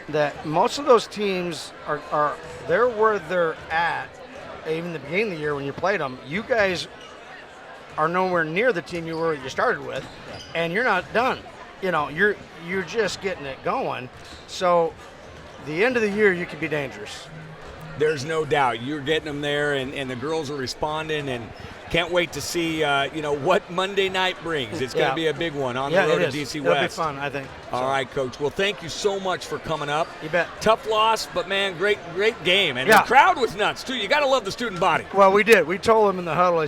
that most of those teams are they're where they're at, even the beginning of the year when you played them. You guys are nowhere near the team you started with, and you're not done. You're just getting it going. So the end of the year, you could be dangerous. There's no doubt. You're getting them there, and the girls are responding, and can't wait to see, what Monday night brings. It's going to be a big one on the road to DC West. It'll be fun, I think. All right, Coach. Well, thank you so much for coming up. You bet. Tough loss, but, man, great game. And the crowd was nuts, too. You got to love the student body. Well, we did. We told them in the huddle,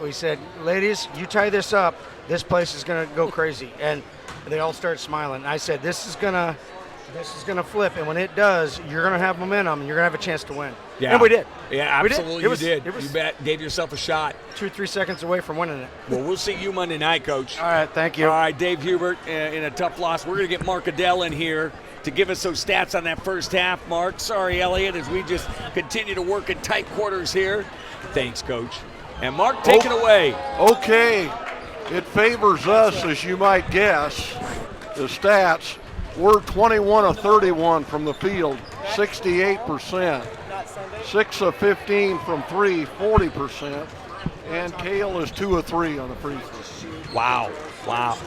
we said, ladies, you tie this up, this place is going to go crazy. And they all started smiling. I said, this is going to flip, and when it does, you're going to have momentum, and you're going to have a chance to win. Yeah. And we did. Yeah, absolutely you did. You bet. Gave yourself a shot. 2-3 seconds away from winning it. Well, we'll see you Monday night, Coach. All right, thank you. All right, Dave Hubert in a tough loss. We're going to get Mark Adele in here to give us those stats on that first half. Mark, sorry, Elliot, as we just continue to work in tight quarters here. Thanks, Coach. And Mark, take it away. Okay. It favors us, as you might guess, the stats. We're 21 of 31 from the field, 68%. 6 of 15 from 3, 40%. And Kale is 2 of 3 on the free throw. Wow.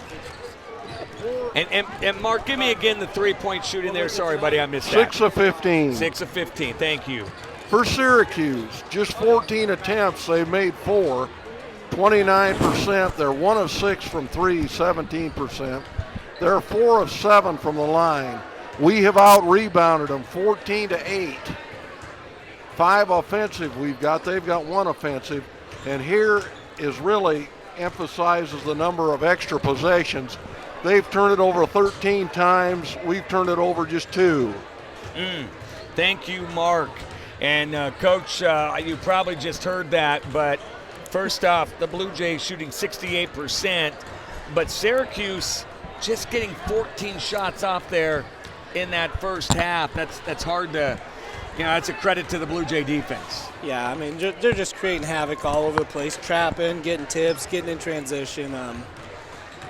And Mark, give me again the three-point shooting there. Sorry, buddy, I missed that. 6 of 15. 6 of 15. Thank you. For Syracuse, just 14 attempts, they made 4. 29%. They're 1 of 6 from 3, 17%. They're 4 of 7 from the line. We have out-rebounded them 14-8. 5 offensive we've got. They've got 1 offensive. And here is really emphasizes the number of extra possessions. They've turned it over 13 times. We've turned it over just 2. Thank you, Mark. And, Coach, you probably just heard that, but first off, the Blue Jays shooting 68%, but Syracuse just getting 14 shots off there in that first half. That's hard to, that's a credit to the Blue Jay defense. Yeah, I mean, they're just creating havoc all over the place, trapping, getting tips, getting in transition.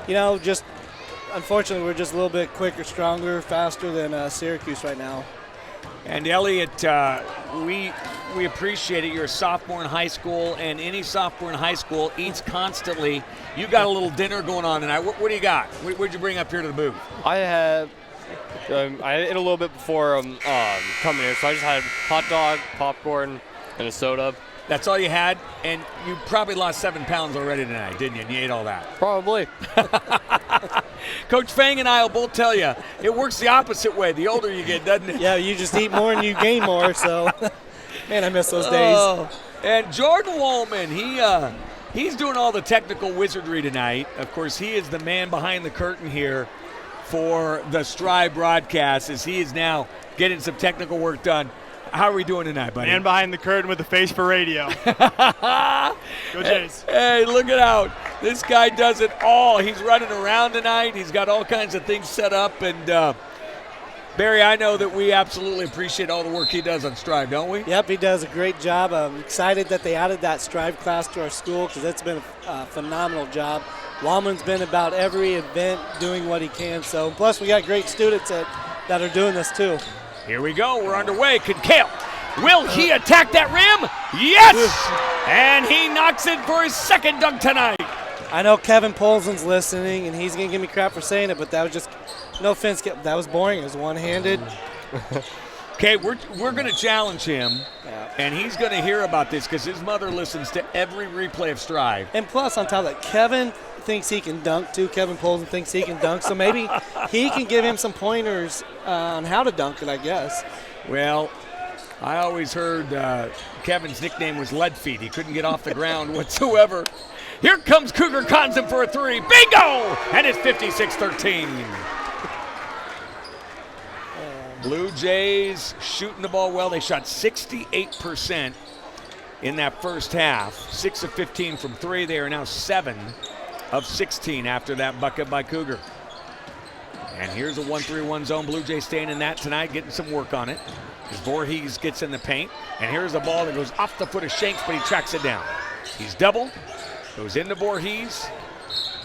Just unfortunately, we're just a little bit quicker, stronger, faster than Syracuse right now. And Elliot, we appreciate it. You're a sophomore in high school, and any sophomore in high school eats constantly. You got a little dinner going on tonight. What do you got? What'd you bring up here to the booth? I ate a little bit before coming here, so I just had hot dog, popcorn, and a soda. That's all you had? And you probably lost 7 pounds already tonight, didn't you? And you ate all that. Probably. Coach Fang and I will both tell you, it works the opposite way the older you get, doesn't it? Yeah, you just eat more and you gain more, so man, I miss those days. And Jordan Woolman, He's doing all the technical wizardry tonight. Of course, he is the man behind the curtain here for the Strive broadcast as he is now getting some technical work done. How are we doing tonight, buddy? Man behind the curtain with the face for radio. Go Jays. Hey, look it out. This guy does it all. He's running around tonight. He's got all kinds of things set up. And, Barry, I know that we absolutely appreciate all the work he does on Strive, don't we? Yep, he does a great job. I'm excited that they added that Strive class to our school because it's been a phenomenal job. Wallman's been about every event doing what he can. So, plus we got great students that are doing this too. Here we go. We're underway. Kale, will he attack that rim? Yes! And he knocks it for his second dunk tonight. I know Kevin Polson's listening, and he's going to give me crap for saying it, but that was just, no offense, that was boring. It was one-handed. Okay, we're going to challenge him, and he's going to hear about this because his mother listens to every replay of Strive. And plus, on top of that, Kevin thinks he can dunk, too. Kevin Polson thinks he can dunk, so maybe he can give him some pointers on how to dunk it, I guess. Well, I always heard Kevin's nickname was Lead Feet. He couldn't get off the ground whatsoever. Here comes Cougar Conzen for a three. Bingo! And it's 56-13. Blue Jays shooting the ball well. They shot 68% in that first half. 6 of 15 from three. They are now 7 of 16 after that bucket by Cougar. And here's a 1-3-1 zone. Blue Jays staying in that tonight, getting some work on it. As Voorhees gets in the paint. And here's a ball that goes off the foot of Shanks, but he tracks it down. He's double. Goes into Voorhees.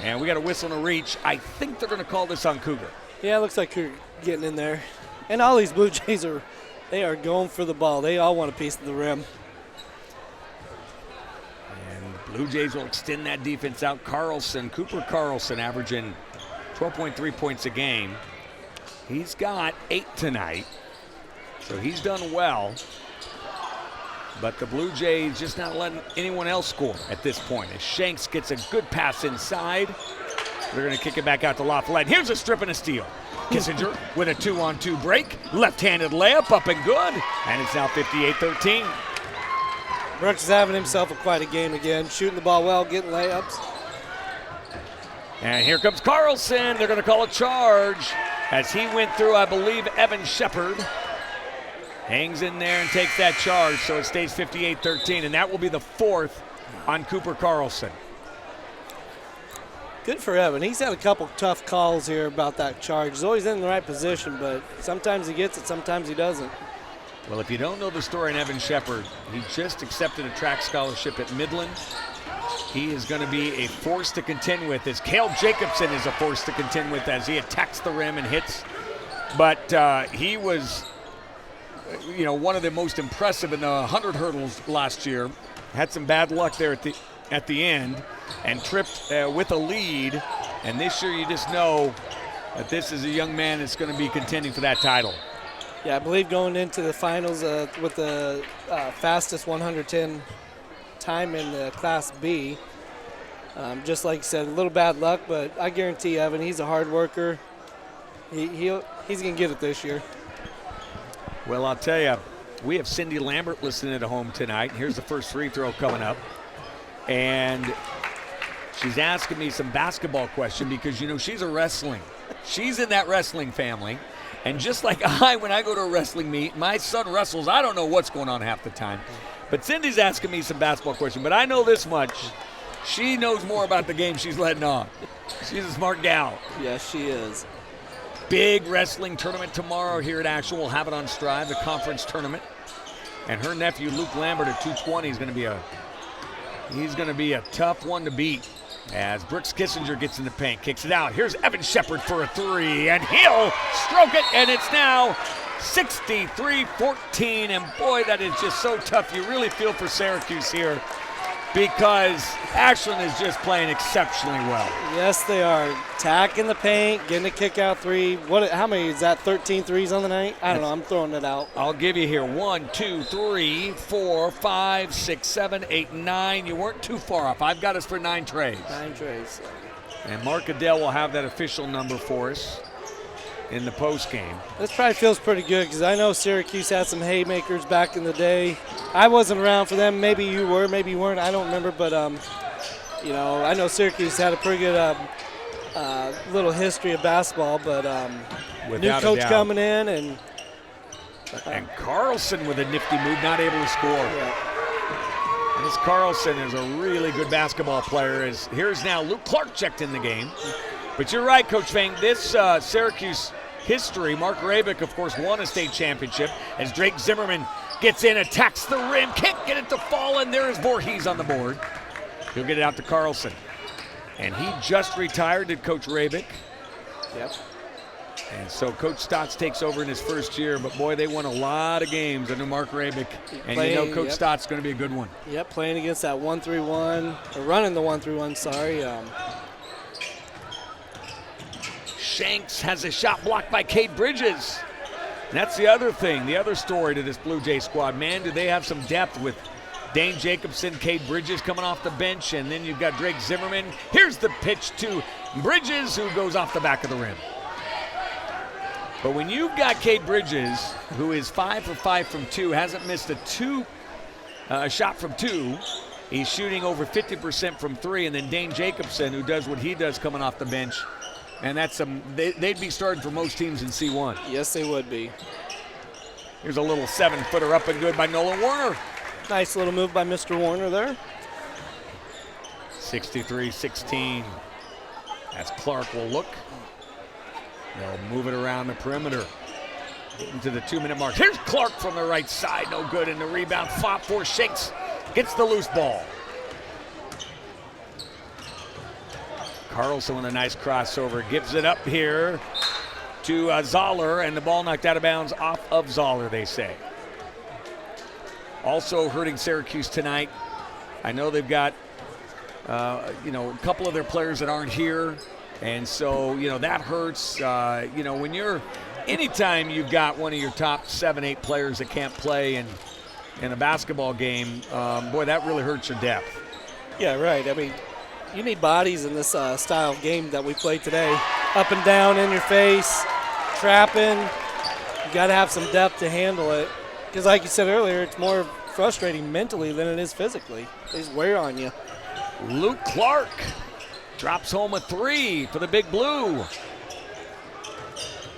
And we got a whistle and a reach. I think they're going to call this on Cougar. Yeah, it looks like Cougar getting in there. And all these Blue Jays are going for the ball. They all want a piece of the rim. And Blue Jays will extend that defense out. Cooper Carlson averaging 12.3 points a game. He's got 8 tonight, so he's done well. But the Blue Jays just not letting anyone else score at this point. As Shanks gets a good pass inside, they're going to kick it back out to LaFollette. Here's a strip and a steal. Kissinger with a 2-on-2 break. Left-handed layup up and good. And it's now 58-13. Brooks is having himself quite a game again. Shooting the ball well, getting layups. And here comes Carlson. They're going to call a charge as he went through, I believe, Evan Shepard. Hangs in there and takes that charge, so it stays 58-13. And that will be the 4th on Cooper Carlson. Good for Evan. He's had a couple tough calls here about that charge. He's always in the right position, but sometimes he gets it, sometimes he doesn't. Well, if you don't know the story on Evan Shepard, he just accepted a track scholarship at Midland. He is going to be a force to contend with, as Cale Jacobson is a force to contend with as he attacks the rim and hits. But he was, one of the most impressive in the 100 hurdles last year. Had some bad luck there at the end and tripped with a lead. And this year you just know that this is a young man that's going to be contending for that title. Yeah, I believe going into the finals with the fastest 110 time in the Class B. Just like you said, a little bad luck, but I guarantee Evan, he's a hard worker. He's going to get it this year. Well, I'll tell you, we have Cindy Lambert listening at home tonight. Here's the first free throw coming up. And she's asking me some basketball question because, she's a wrestling. She's in that wrestling family. And just like when I go to a wrestling meet, my son wrestles. I don't know what's going on half the time. But Cindy's asking me some basketball question. But I know this much. She knows more about the game she's letting on. She's a smart gal. Yes, she is. Big wrestling tournament tomorrow here at Ashland. We'll have it on Strive, the conference tournament. And her nephew, Luke Lambert, at 220 is going to be a tough one to beat. As Brooks Kissinger gets in the paint, kicks it out. Here's Evan Shepard for a three, and he'll stroke it, and it's now 63-14. And boy, that is just so tough. You really feel for Syracuse here because Ashland is just playing exceptionally well. Yes, they are. Attacking the paint, getting a kick-out three. How many is that, 13 threes on the night? I don't know. I'm throwing it out. I'll give you here 1, 2, 3, 4, 5, 6, 7, 8, 9. You weren't too far off. I've got us for 9 trays. 9 trays. And Mark Adele will have that official number for us in the post game. This probably feels pretty good because I know Syracuse had some haymakers back in the day. I wasn't around for them. Maybe you were, maybe you weren't. I don't remember, but You know, I know Syracuse had a pretty good little history of basketball, but new Without a coach doubt. coming in, and Carlson with a nifty move, not able to score. yeah, This Carlson is a really good basketball player. Here's now Luke Clark checked in the game. But you're right, Coach Fang. This Syracuse history, Mark Rabick, of course, won a state championship as Drake Zimmerman gets in, attacks the rim, can't get it to fall, and there is Voorhees on the board. He'll get it out to Carlson. And he just retired, did Coach Rabick. yep. And so Coach Stotts takes over in his first year, but boy, they won a lot of games under Mark Rabick. And you know Coach Stotts is going to be a good one. Yep, playing against that 1-3-1, or running the 1-3-1, sorry. Shanks has a shot blocked by Cade Bridges. And that's the other thing, the other story to this Blue Jay squad. Man, do they have some depth with Dane Jacobson, Cade Bridges coming off the bench, and then you've got Drake Zimmerman. Here's the pitch to Bridges, who goes off the back of the rim. But when you've got Cade Bridges, who is 5 for 5 from 2, hasn't missed a shot from 2, he's shooting over 50% from 3, and then Dane Jacobson, who does what he does coming off the bench, and that's they'd be starting for most teams in C1. Yes, they would be. Here's a little 7-footer up and good by Nolan Warner. Nice little move by Mr. Warner there. 63-16. As Clark will look. They'll move it around the perimeter. Getting to the 2-minute mark. Here's Clark from the right side. No good. And the rebound fought for Shanks. Gets the loose ball. Carlson with a nice crossover. Gives it up here to Zoller. And the ball knocked out of bounds off of Zoller, they say. Also hurting Syracuse tonight. I know they've got, a couple of their players that aren't here. And so, that hurts. Anytime you've got one of your top 7-8 players that can't play in a basketball game, boy, that really hurts your depth. Yeah, right. I mean, you need bodies in this style of game that we play today. Up and down, in your face, trapping. You got to have some depth to handle it. Because like you said earlier, it's more frustrating mentally than it is physically. They just wear on you. Luke Clark drops home a 3 for the Big Blue.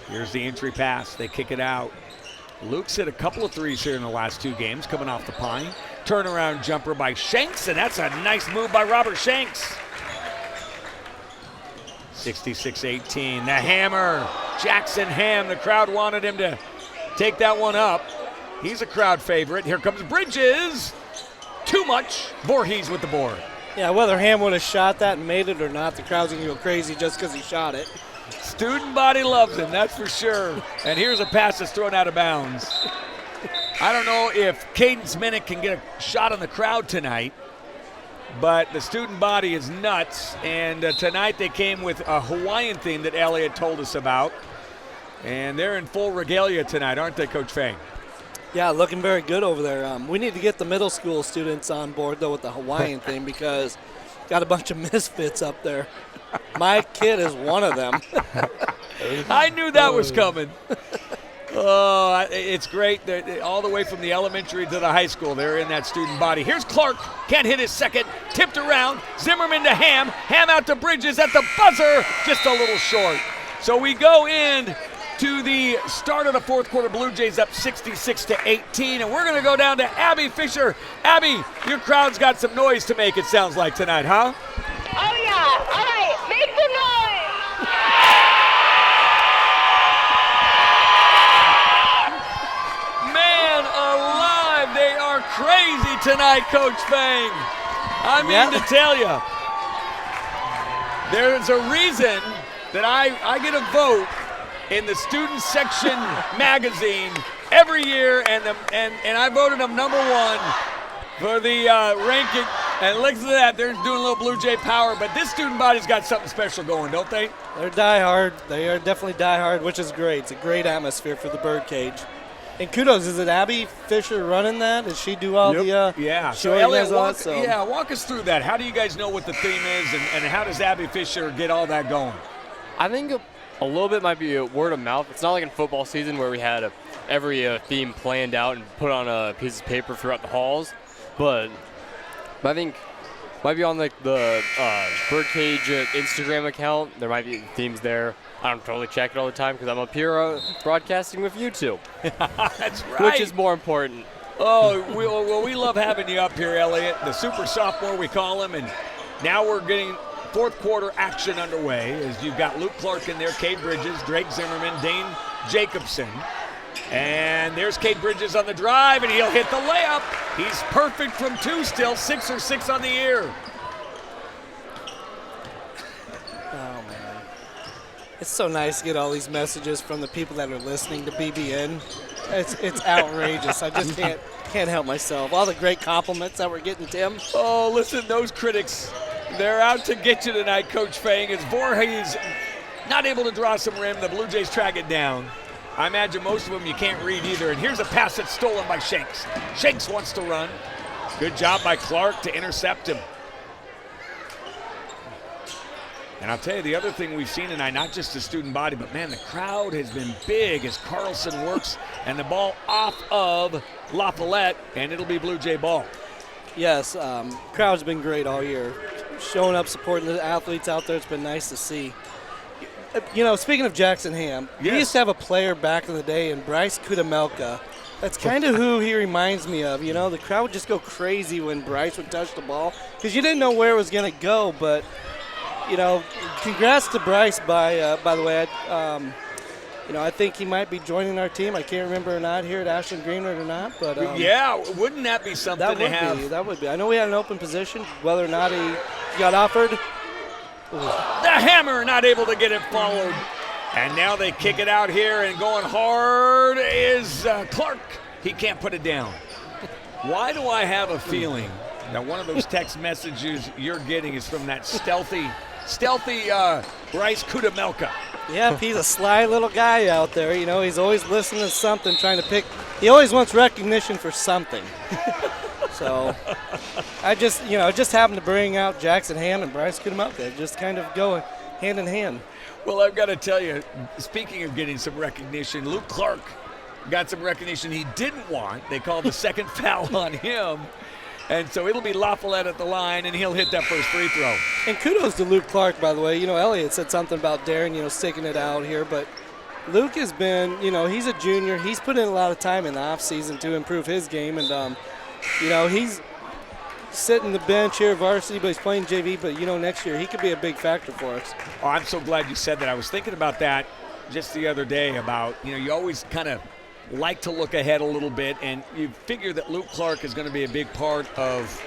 Here's the entry pass. They kick it out. Luke's hit a couple of threes here in the last 2 games, coming off the pine. Turnaround jumper by Shanks, and that's a nice move by Robert Shanks. 66-18. The hammer. Jackson Ham. The crowd wanted him to take that one up. He's a crowd favorite. Here comes Bridges. Too much. Voorhees with the board. Yeah, whether Ham would have shot that and made it or not, the crowd's going to go crazy just because he shot it. Student body loves him, that's for sure. And here's a pass that's thrown out of bounds. I don't know if Cadence Minnick can get a shot on the crowd tonight, but the student body is nuts. And tonight they came with a Hawaiian theme that Elliot told us about. And they're in full regalia tonight, aren't they, Coach Fang? Yeah, looking very good over there. We need to get the middle school students on board, though, with the Hawaiian thing because got a bunch of misfits up there. My kid is one of them. I knew that was coming. Oh, it's great. All the way from the elementary to the high school, they're in that student body. Here's Clark. Can't hit his second. Tipped around. Zimmerman to Ham. Ham out to Bridges at the buzzer. Just a little short. So we go in to the start of the fourth quarter. Blue Jays up 66-18, and we're going to go down to Abby Fisher. Abby, your crowd's got some noise to make, it sounds like, tonight, huh? Oh, yeah. All right. Make some noise. Man alive, they are crazy tonight, Coach Fang. I mean to tell you, there's a reason that I get a vote in the student section magazine every year, and I voted them number 1 for the ranking. And look at that, they're doing a little Blue Jay power, but this student body's got something special going, don't they? They're diehard. They are definitely diehard, which is great. It's a great atmosphere for the Birdcage. And kudos, is it Abby Fisher running that? Does she do all the yeah. So Elliot, walk us through that. How do you guys know what the theme is, and how does Abby Fisher get all that going? I think a little bit might be word of mouth. It's not like in football season where we had every theme planned out and put on a piece of paper throughout the halls. But I think might be on like the Birdcage Instagram account. There might be themes there. I don't totally check it all the time because I'm up here broadcasting with you two. That's right. Which is more important. Oh, we love having you up here, Elliot. The super sophomore, we call him. And now we're getting fourth quarter action underway as you've got Luke Clark in there, Cade Bridges, Drake Zimmerman, Dane Jacobson. And there's Cade Bridges on the drive, and he'll hit the layup. He's perfect from 2 still, 6 or 6 on the year. Oh, man. It's so nice to get all these messages from the people that are listening to BBN. It's outrageous. I just can't help myself. All the great compliments that we're getting, Tim. Oh, listen, those critics, they're out to get you tonight, Coach Fang. As Voorhees not able to draw some rim, the Blue Jays track it down. I imagine most of them you can't read either. And here's a pass that's stolen by Shanks. Shanks wants to run. Good job by Clark to intercept him. And I'll tell you, the other thing we've seen tonight, not just the student body, but, man, the crowd has been big as Carlson works and the ball off of La Follette, and it'll be Blue Jay ball. Yes, crowd's been great all year. Showing up, supporting the athletes out there, it's been nice to see. You know, speaking of Jackson Ham, yes. We used to have a player back in the day, and Bryce Kudamelka. That's kind of who he reminds me of. You know, the crowd would just go crazy when Bryce would touch the ball because you didn't know where it was going to go. But, you know, congrats to Bryce, by the way. You know, I think he might be joining our team. I can't remember or not here at Ashland-Greenwood or not. But yeah, wouldn't that be something to have? That would be. I know we had an open position. Whether or not he got offered. The hammer not able to get it followed. And now they kick it out here, and going hard is Clark. He can't put it down. Why do I have a feeling that one of those text messages you're getting is from that stealthy Bryce Kudamelka? Yeah, he's a sly little guy out there. You know, he's always listening to something, trying to pick. He always wants recognition for something. So I just happened to bring out Jackson Ham and Bryce Kudamelka. Just kind of go hand in hand. Well, I've got to tell you, speaking of getting some recognition, Luke Clark got some recognition he didn't want. They called the second foul on him. And so it'll be La Follette at the line, and he'll hit that first free throw. And kudos to Luke Clark, by the way. You know, Elliot said something about Darren, sticking it out here. But Luke has been, he's a junior. He's put in a lot of time in the offseason to improve his game. And, he's sitting the bench here, varsity, but he's playing JV. But, next year he could be a big factor for us. Oh, I'm so glad you said that. I was thinking about that just the other day about, you always kind of like to look ahead a little bit, and you figure that Luke Clark is going to be a big part of,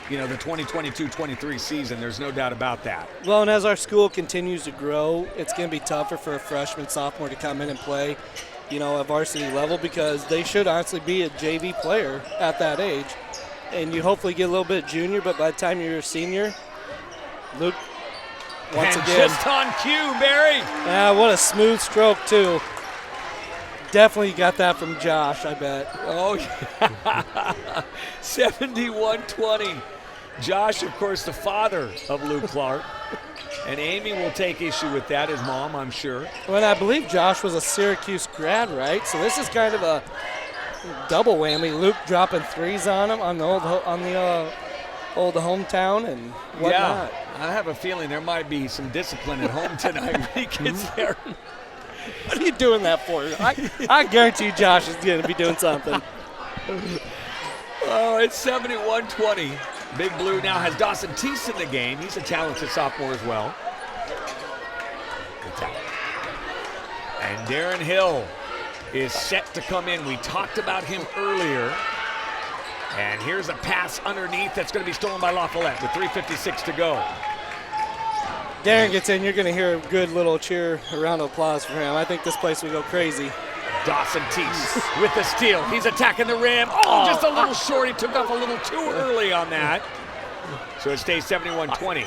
the 2022-23 season. There's no doubt about that. Well, and as our school continues to grow, it's going to be tougher for a freshman, sophomore to come in and play, at varsity level, because they should honestly be a JV player at that age. And you hopefully get a little bit junior, but by the time you're a senior, Luke, once and again. Just on cue, Barry. What a smooth stroke, too. Definitely got that from Josh, I bet. Oh, yeah. 71-20. Josh, of course, the father of Luke Clark. And Amy will take issue with that, his mom, I'm sure. Well, I believe Josh was a Syracuse grad, right? So this is kind of a double whammy. Luke dropping threes on him on the old hometown and whatnot. Yeah, I have a feeling there might be some discipline at home tonight when he gets there. What are you doing that for? I guarantee you Josh is going to be doing something. Oh, it's 71-20. Big Blue now has Dawson Teese in the game. He's a talented sophomore as well. Good talent. And Darren Hill is set to come in. We talked about him earlier. And here's a pass underneath that's going to be stolen by La Follette with 3:56 to go. Darren gets in, you're going to hear a good little cheer, a round of applause for him. I think this place will go crazy. Dawson Teese with the steal. He's attacking the rim. Oh, just a little short. He took off a little too early on that. So it stays 71-20.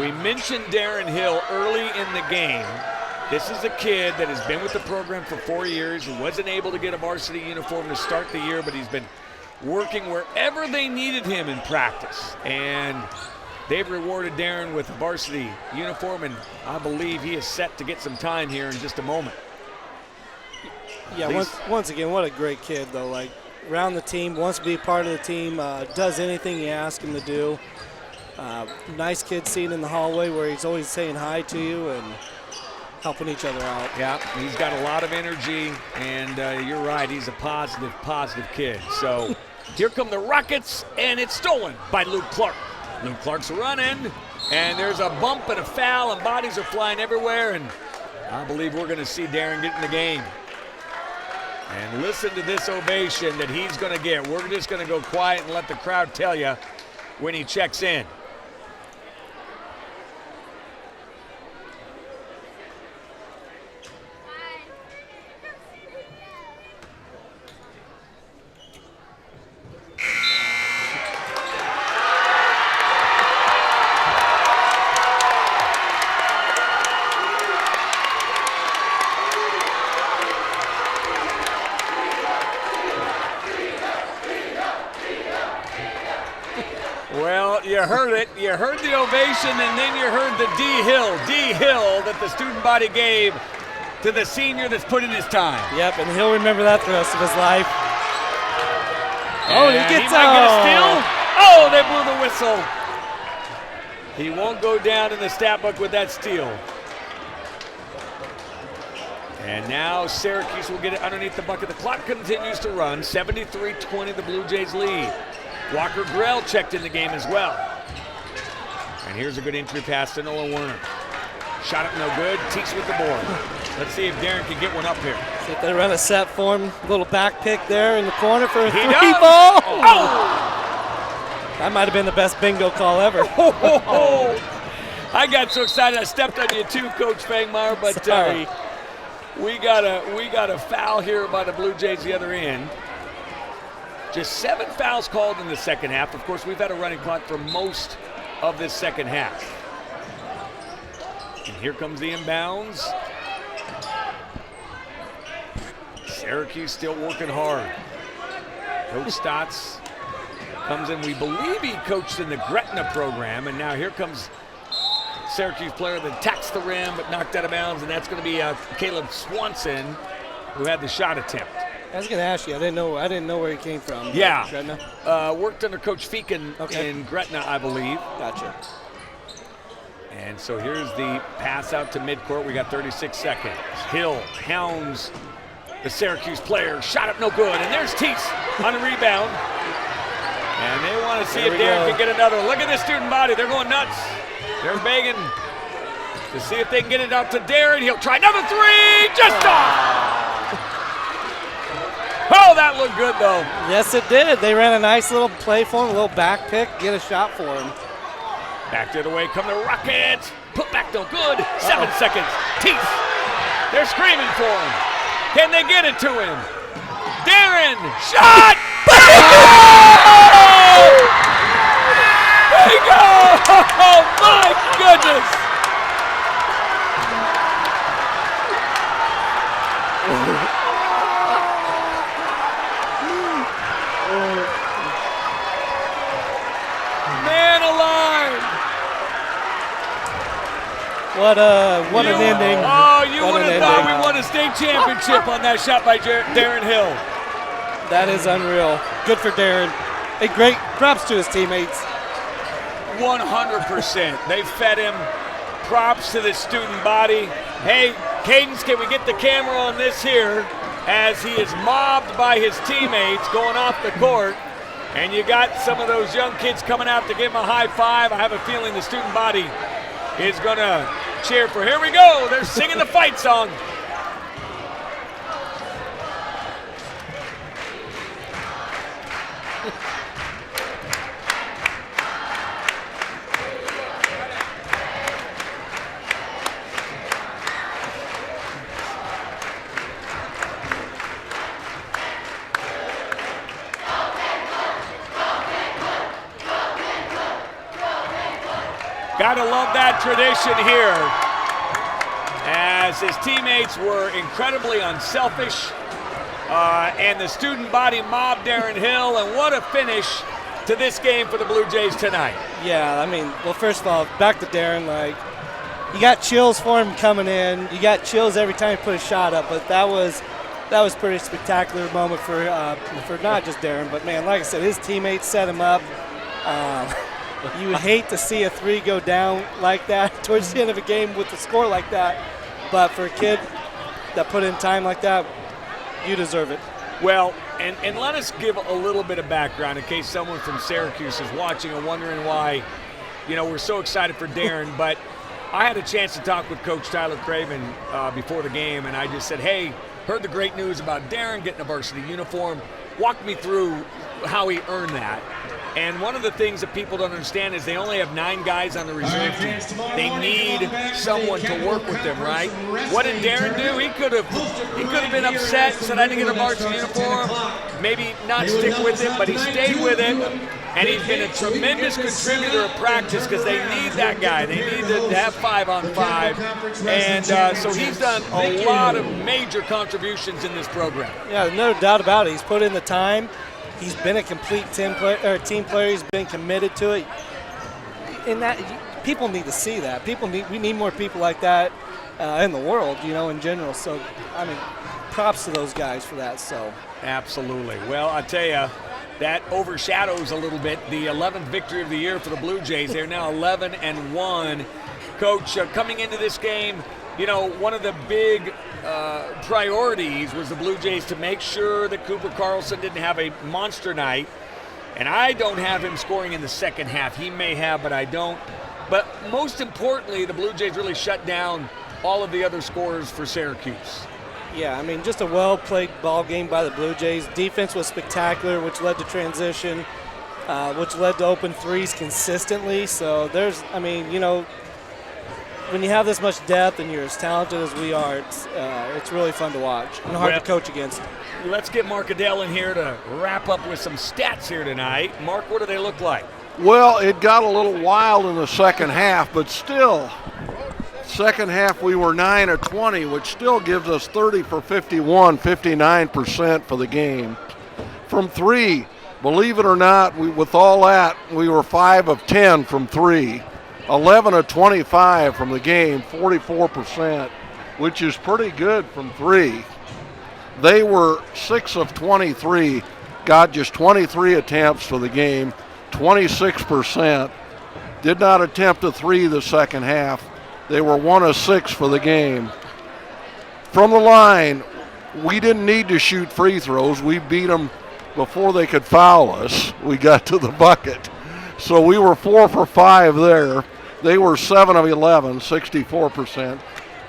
We mentioned Darren Hill early in the game. This is a kid that has been with the program for 4 years, who wasn't able to get a varsity uniform to start the year, but he's been working wherever they needed him in practice. And they've rewarded Darren with a varsity uniform, and I believe he is set to get some time here in just a moment. Yeah, once again, what a great kid, though. Like, around the team, wants to be a part of the team, does anything you ask him to do. Nice kid seeing in the hallway where he's always saying hi to you and helping each other out. Yeah, he's got a lot of energy, and you're right, he's a positive kid. So here come the Rockets, and it's stolen by Luke Clark. Luke Clark's running, and there's a bump and a foul, and bodies are flying everywhere, and I believe we're going to see Darren get in the game. And listen to this ovation that he's going to get. We're just going to go quiet and let the crowd tell you when he checks in. Well, you heard it. You heard the ovation, and then you heard the D Hill that the student body gave to the senior that's put in his time. Yep, and he'll remember that the rest of his life. Oh, and he gets might get a steal. Oh, they blew the whistle. He won't go down in the stat book with that steal. And now Syracuse will get it underneath the bucket. The clock continues to run. 73-20, the Blue Jays lead. Walker Grell checked in the game as well. And here's a good entry pass to Nolan Werner. Shot up no good. Teeks with the board. Let's see if Darren can get one up here. See if they run a set for him. Little back pick there in the corner for a He three does. ball. Oh! That might have been the best bingo call ever. I got so excited I stepped on you too, Coach Fangmeyer, but Sorry. we got a foul here by the Blue Jays the other end. Just 7 fouls called in the second half. Of course, we've had a running clock for most of this second half. And here comes the inbounds. Syracuse still working hard. Coach Stotts comes in. We believe he coached in the Gretna program, and now here comes Syracuse player that taxed the rim but knocked out of bounds, and that's going to be Caleb Swanson, who had the shot attempt. I was going to ask you. I didn't know where he came from. Yeah. Gretna? Worked under Coach Feakin in Gretna, I believe. Gotcha. And so here's the pass out to midcourt. We got 36 seconds. Hill hounds the Syracuse player. Shot up no good. And there's Teese on a rebound. And they want to see if Darren can get another. Look at this student body. They're going nuts. They're begging to see if they can get it out to Darren. He'll try another three. Just off. Oh, that looked good, though. Yes, it did. They ran a nice little play for him, a little back pick, get a shot for him. Back the other way come the Rockets. Put back no good. 7 seconds. Teeth. They're screaming for him. Can they get it to him? Darren. Shot. There you go. Oh, my goodness. Man alive. What an ending. Oh, you What would an have thought ending. we won a state championship on that shot by Darren Hill. That is unreal. Good for Darren. A great props to his teammates. 100%. They fed him. Props to the student body. Hey, Cadence, can we get the camera on this here as he is mobbed by his teammates going off the court? And you got some of those young kids coming out to give him a high five. I have a feeling the student body is going to cheer for. Here we go. They're singing the fight song. Gotta love that tradition here, as his teammates were incredibly unselfish, and the student body mobbed Darren Hill, and what a finish to this game for the Blue Jays tonight. Yeah, I mean, well, first of all, back to Darren, like, you got chills for him coming in. You got chills every time he put a shot up, but that was That was a pretty spectacular moment for not just Darren, but, man, like I said, his teammates set him up. You would hate to see a 3 go down like that towards the end of a game with the score like that. But for a kid that put in time like that, you deserve it. Well, and let us give a little bit of background in case someone from Syracuse is watching and wondering why, we're so excited for Darren. But I had a chance to talk with Coach Tyler Craven before the game, and I just said, hey, heard the great news about Darren getting a varsity uniform. Walk me through how he earned that. And one of the things that people don't understand is they only have 9 guys on the reserve team. They need someone to work with them, right? What did Darren do? He could have been upset, said I didn't get a varsity uniform, maybe not stick with it, but he stayed with it. And he's been a tremendous contributor at practice because they need that guy. They need to have 5-on-5. And so he's done a lot of major contributions in this program. Yeah, no doubt about it. He's put in the time. He's been a complete team player. He's been committed to it. And that people need to see that. We need more people like that in the world, in general. So, I mean, props to those guys for that. So absolutely. Well, I tell you, that overshadows a little bit the 11th victory of the year for the Blue Jays. They're now 11-1. Coach, coming into this game, one of the big priorities was the Blue Jays to make sure that Cooper Carlson didn't have a monster night. And I don't have him scoring in the second half. He may have, but I don't. But most importantly, the Blue Jays really shut down all of the other scorers for Syracuse. Yeah, I mean, just a well-played ball game by the Blue Jays. Defense was spectacular, which led to transition, which led to open threes consistently. So when you have this much depth and you're as talented as we are, it's really fun to watch and hard to coach against. Let's get Mark Adele in here to wrap up with some stats here tonight. Mark, what do they look like? Well, it got a little wild in the second half, but still, second half we were 9 of 20, which still gives us 30 for 51, 59% for the game. From 3, believe it or not, with all that, we were 5 of 10 from 3. 11 of 25 from the game, 44%, which is pretty good from 3. They were 6 of 23, got just 23 attempts for the game, 26%. Did not attempt a 3 the second half. They were 1 of 6 for the game. From the line, we didn't need to shoot free throws. We beat them before they could foul us. We got to the bucket. So we were 4 for 5 there. They were 7 of 11, 64%.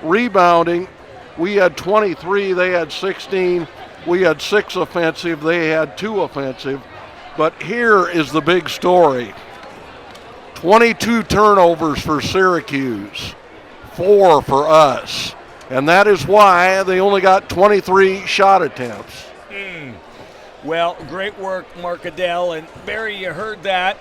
Rebounding, we had 23, they had 16. We had 6 offensive, they had 2 offensive. But here is the big story. 22 turnovers for Syracuse, 4 for us. And that is why they only got 23 shot attempts. Well, great work, Mark Adele. And Barry, you heard that.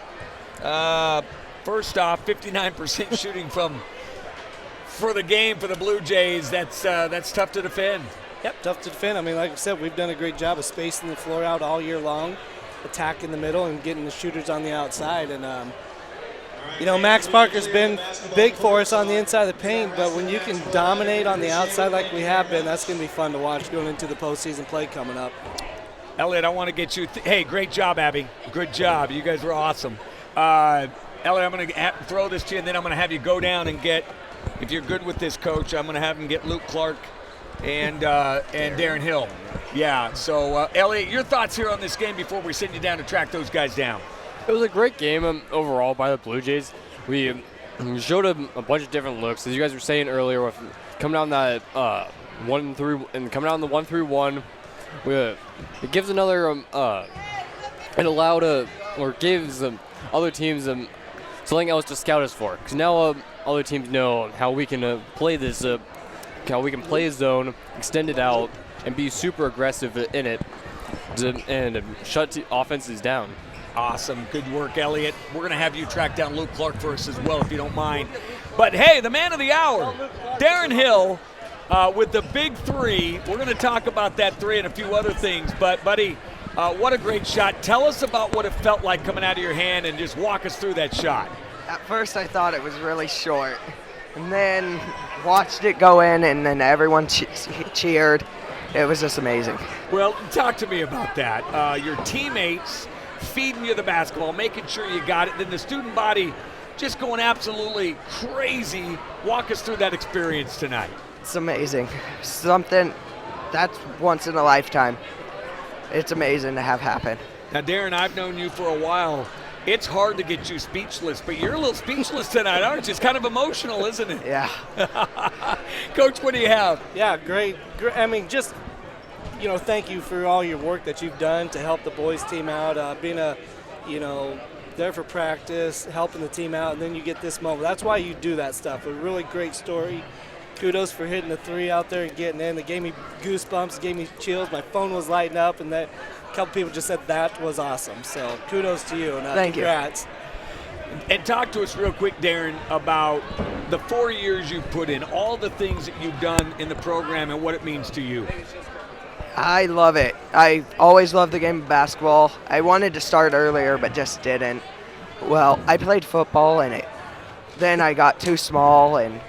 First off, 59% shooting for the game for the Blue Jays. That's tough to defend. Yep, tough to defend. I mean, like I said, we've done a great job of spacing the floor out all year long, attacking the middle and getting the shooters on the outside. And, Max Parker's been big for us on the inside of the paint, but when you can dominate on the outside like we have been, that's going to be fun to watch going into the postseason play coming up. Elliot, I want to get you hey, great job, Abby. Good job. You guys were awesome. Elliot, I'm going to throw this to you, and then I'm going to have you go down and get, if you're good with this, Coach, I'm going to have him get Luke Clark and Darren Hill. Yeah, so, Elliot, your thoughts here on this game before we send you down to track those guys down. It was a great game overall by the Blue Jays. We showed a bunch of different looks. As you guys were saying earlier, with coming down that 1-3 and coming down the 1-3-1, it gives another it allowed or gives other teams something else to scout us for. Because now other teams know how we can play this, how we can play a zone, extend it out, and be super aggressive in it, and shut offenses down. Awesome. Good work, Elliot. We're going to have you track down Luke Clark for us as well, if you don't mind. But, hey, the man of the hour, Darren Hill, with the big 3. We're going to talk about that 3 and a few other things. But, buddy, what a great shot. Tell us about what it felt like coming out of your hand and just walk us through that shot. At first, I thought it was really short. And then watched it go in, and then everyone cheered. it was just amazing. Well, talk to me about that. Your teammates feeding you the basketball, making sure you got it, then the student body just going absolutely crazy. Walk us through that experience tonight. It's amazing. Something that's once in a lifetime. It's amazing to have happen. Now, Darren, I've known you for a while. It's hard to get you speechless, but you're a little speechless tonight, aren't you? It's kind of emotional, isn't it? Yeah. Coach, what do you have? Yeah, great. I mean, just, thank you for all your work that you've done to help the boys team out, being there for practice, helping the team out, and then you get this moment. That's why you do that stuff. A really great story. Kudos for hitting the three out there and getting in. It gave me goosebumps, gave me chills. My phone was lighting up, and a couple people just said that was awesome. So kudos to you, and congrats. And talk to us real quick, Darren, about the 4 years you've put in, all the things that you've done in the program and what it means to you. I love it. I always loved the game of basketball. I wanted to start earlier, but just didn't. Well, I played football, and then I got too small, and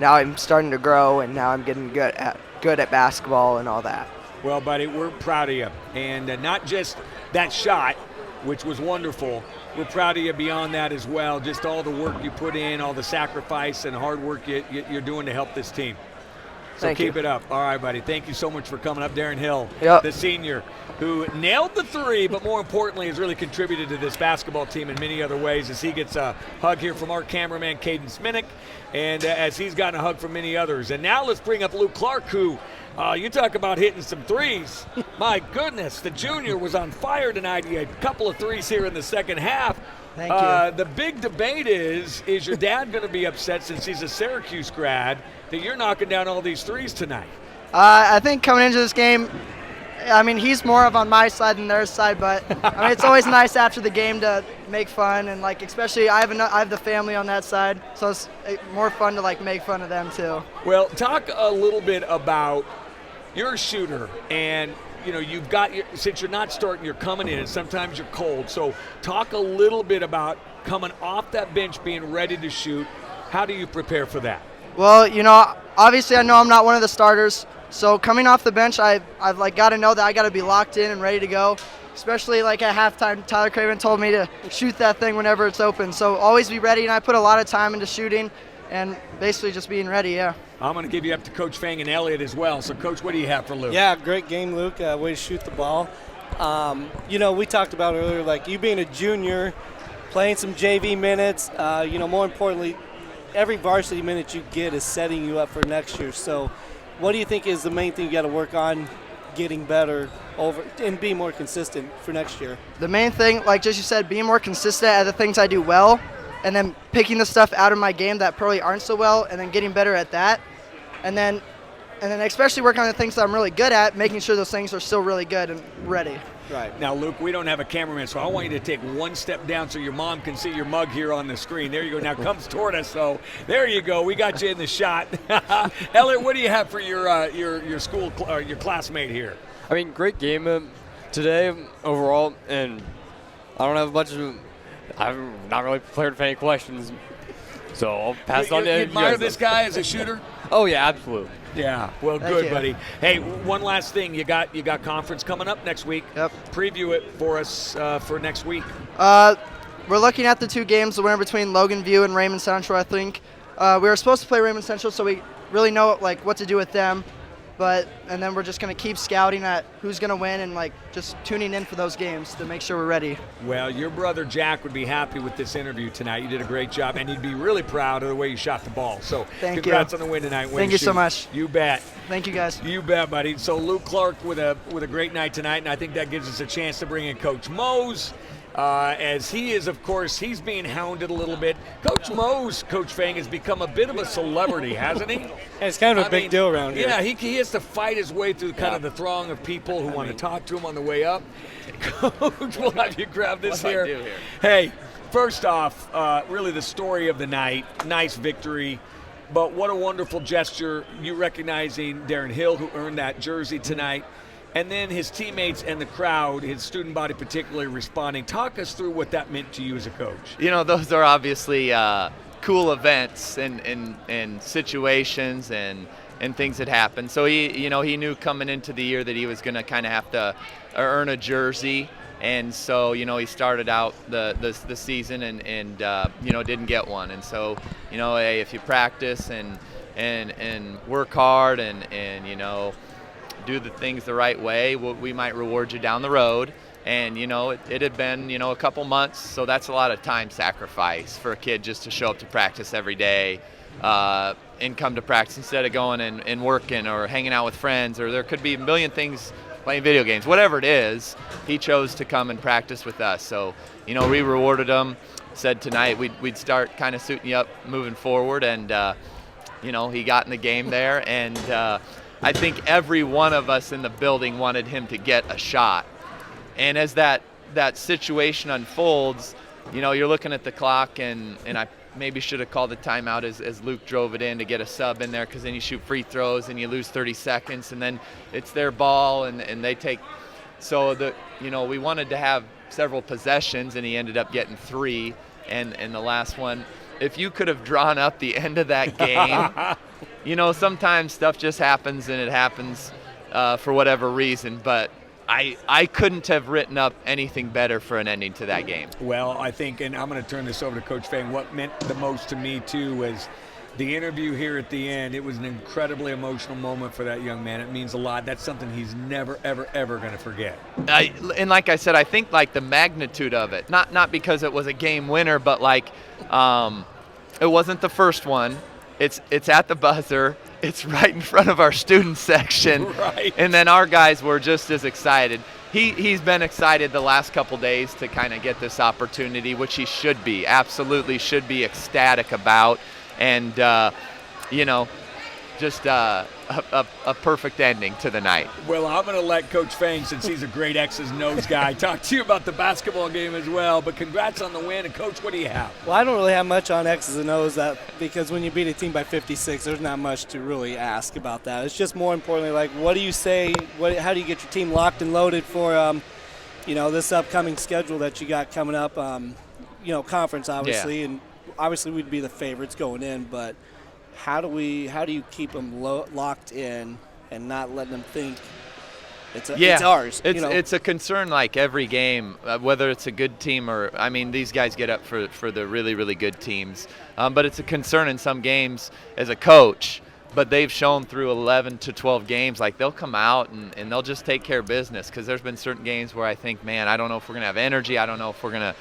now I'm starting to grow, and now I'm getting good at basketball and all that. Well, buddy, we're proud of you. And not just that shot, which was wonderful. We're proud of you beyond that as well. Just all the work you put in, all the sacrifice and hard work you're doing to help this team. So keep it up. All right, buddy. Thank you so much for coming up. Darren Hill, the senior, who nailed the three, but more importantly has really contributed to this basketball team in many other ways, as he gets a hug here from our cameraman, Caden Sminnick, and as he's gotten a hug from many others. And now let's bring up Luke Clark, who you talk about hitting some threes. My goodness, the junior was on fire tonight. He had a couple of threes here in the second half. Thank you. The big debate is your dad going to be upset, since he's a Syracuse grad, that you're knocking down all these threes tonight? I think coming into this game, he's more of on my side than their side, but it's always nice after the game to make fun, and especially I have the family on that side, so it's more fun to make fun of them too. Well, talk a little bit about your shooter, and you've got since you're not starting, you're coming in, and sometimes you're cold. So talk a little bit about coming off that bench, being ready to shoot. How do you prepare for that? Well, obviously I know I'm not one of the starters, so coming off the bench, I've got to know that I got to be locked in and ready to go. Especially at halftime, Tyler Craven told me to shoot that thing whenever it's open. So always be ready, and I put a lot of time into shooting and basically just being ready, yeah. I'm going to give you up to Coach Fang and Elliott as well. So, Coach, what do you have for Luke? Yeah, great game, Luke. Way to shoot the ball. We talked about earlier, you being a junior, playing some JV minutes. More importantly, every varsity minute you get is setting you up for next year. So what do you think is the main thing you got to work on getting better and be more consistent for next year? The main thing, just you said, being more consistent at the things I do well, and then picking the stuff out of my game that probably aren't so well, and then getting better at that. And then especially work on the things that I'm really good at, making sure those things are still really good and ready. Right. Now, Luke, we don't have a cameraman, so I want you to take one step down so your mom can see your mug here on the screen. There you go. Now comes toward us. So there you go. We got you in the shot. Elliot, what do you have for your school or your classmate here? Great game today overall, and I don't have I'm not really prepared for any questions, so I'll pass it on to you. You admire this guy as a shooter? Oh, yeah, absolutely. Yeah, well, good, buddy. Hey, one last thing. You got conference coming up next week. Yep. Preview it for us for next week. We're looking at the two games, the winner between Logan View and Raymond Central, I think. We were supposed to play Raymond Central, so we really know what to do with them. And then we're just going to keep scouting at who's going to win and just tuning in for those games to make sure we're ready. Well, your brother Jack would be happy with this interview tonight. You did a great job, and he'd be really proud of the way you shot the ball. So congrats on the win tonight. Thank you so much. You bet. Thank you, guys. You bet, buddy. So Luke Clark with a great night tonight, and I think that gives us a chance to bring in Coach Mose. As he is, of course, he's being hounded a little bit. Coach Mose, Coach Fang, has become a bit of a celebrity, hasn't he? It's kind of a big deal around here. Yeah, he has to fight his way through kind of the throng of people who want to talk to him on the way up. Coach, we'll have you grab this here. Hey, first off, really the story of the night, nice victory. But what a wonderful gesture, you recognizing Darren Hill, who earned that jersey tonight. And then his teammates and the crowd, his student body particularly, responding. Talk us through what that meant to you as a coach. Those are obviously cool events and situations and and things had happened. So he knew coming into the year that he was going to kind of have to earn a jersey. And so, he started out the season and didn't get one. And so, hey, if you practice and work hard and do the things the right way, we might reward you down the road. And, it had been, a couple months, so that's a lot of time sacrifice for a kid just to show up to practice every day and come to practice instead of going and working or hanging out with friends, or there could be a million things, playing video games, whatever it is. He chose to come and practice with us. So, we rewarded him, said tonight we'd start kind of suiting you up moving forward. And, he got in the game there. And I think every one of us in the building wanted him to get a shot. And as that situation unfolds, you're looking at the clock, and I maybe should have called the timeout as Luke drove it in to get a sub in there, because then you shoot free throws and you lose 30 seconds, and then it's their ball and they take. So we wanted to have several possessions, and he ended up getting 3. And the last one, if you could have drawn up the end of that game, sometimes stuff just happens, and it happens for whatever reason, but I couldn't have written up anything better for an ending to that game. Well, I think, and I'm going to turn this over to Coach Fang, what meant the most to me, too, was the interview here at the end. It was an incredibly emotional moment for that young man. It means a lot. That's something he's never, ever, ever going to forget. And like I said, I think the magnitude of it, not because it was a game winner, but it wasn't the first one. It's at the buzzer. It's right in front of our student section. Right. And then our guys were just as excited. He's been excited the last couple days to kind of get this opportunity, which he should be, absolutely should be ecstatic about. And, just a perfect ending to the night. Well, I'm going to let Coach Fang, since he's a great X's and O's guy, talk to you about the basketball game as well. But congrats on the win. And, Coach, what do you have? Well, I don't really have much on X's and O's, because when you beat a team by 56, there's not much to really ask about that. It's just more importantly, what do you say, how do you get your team locked and loaded for, this upcoming schedule that you got coming up, conference, obviously. Yeah. And obviously we'd be the favorites going in, but how do you keep them locked in and not letting them think it's ours? It's a concern like every game, whether it's a good team or, these guys get up for the really, really good teams. But it's a concern in some games as a coach. But they've shown through 11 to 12 games, they'll come out and they'll just take care of business, because there's been certain games where I think, man, I don't know if we're going to have energy. I don't know if we're going to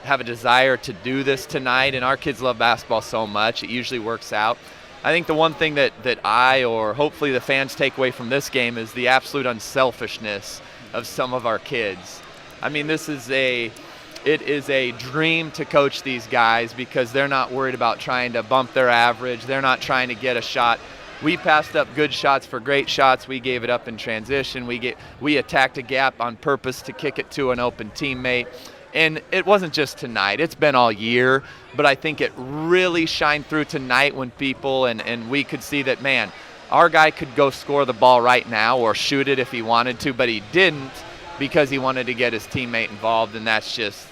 have a desire to do this tonight. And our kids love basketball so much, it usually works out. I think the one thing that I, or hopefully the fans, take away from this game is the absolute unselfishness of some of our kids. It is a dream to coach these guys, because they're not worried about trying to bump their average. They're not trying to get a shot. We passed up good shots for great shots. We gave it up in transition. We attacked a gap on purpose to kick it to an open teammate. And it wasn't just tonight. It's been all year. But I think it really shined through tonight when people, and we could see that, man, our guy could go score the ball right now or shoot it if he wanted to, but he didn't, because he wanted to get his teammate involved, and it's just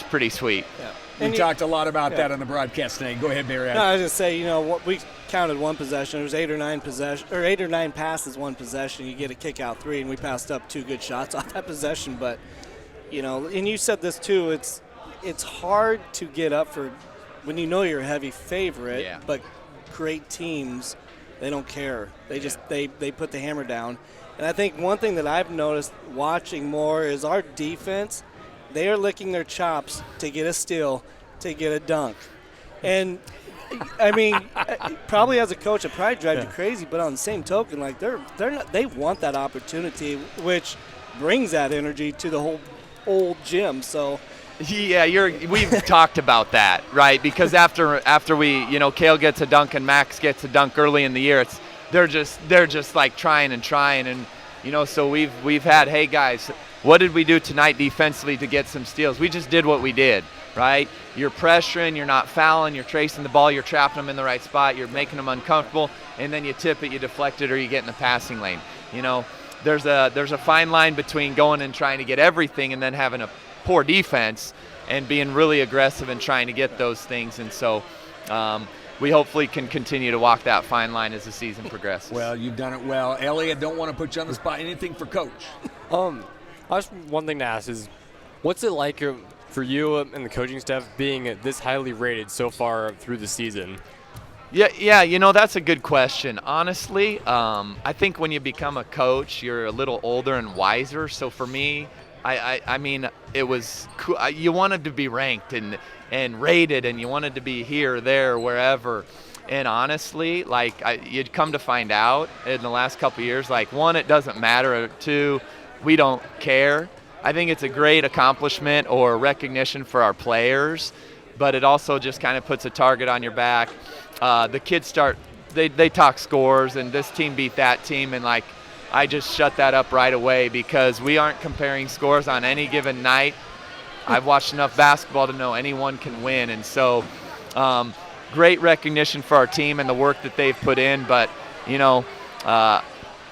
pretty sweet. Yeah. We talked a lot about that on the broadcast today. Go ahead, Barry. No, I was just say, we counted one possession. There was 8 or 9 passes, one possession. You get a kick out 3, and we passed up 2 good shots off that possession. But and you said this too. It's hard to get up for when you're a heavy favorite. Yeah. But great teams, they don't care. They just they put the hammer down. And I think one thing that I've noticed watching more is our defense. They are licking their chops to get a steal, to get a dunk. And, probably as a coach, it probably drives you crazy. But on the same token, they want that opportunity, which brings that energy to the whole old gym. So, yeah, we've talked about that, right? Because after we, Kale gets a dunk and Max gets a dunk early in the year, they're just trying and so we've had, hey guys, what did we do tonight defensively to get some steals? We just did what we did, right? You're pressuring, you're not fouling, you're tracing the ball, you're trapping them in the right spot, you're making them uncomfortable, and then you tip it, you deflect it, or you get in the passing lane. There's a fine line between going and trying to get everything and then having a poor defense and being really aggressive and trying to get those things. And so we hopefully can continue to walk that fine line as the season progresses. Well, you've done it well. Elliot, don't want to put you on the spot. Anything for Coach? Just one thing to ask is, what's it like for you and the coaching staff being this highly rated so far through the season? Yeah, that's a good question. Honestly, I think when you become a coach, you're a little older and wiser. So for me, I mean, it was cool. You wanted to be ranked and rated, and you wanted to be here, there, wherever. And honestly, you'd come to find out in the last couple of years, one, it doesn't matter. Two, we don't care. I think it's a great accomplishment or recognition for our players, but it also just kind of puts a target on your back. The kids they talk scores, and this team beat that team, and I just shut that up right away because we aren't comparing scores on any given night. I've watched enough basketball to know anyone can win, and so great recognition for our team and the work that they've put in, but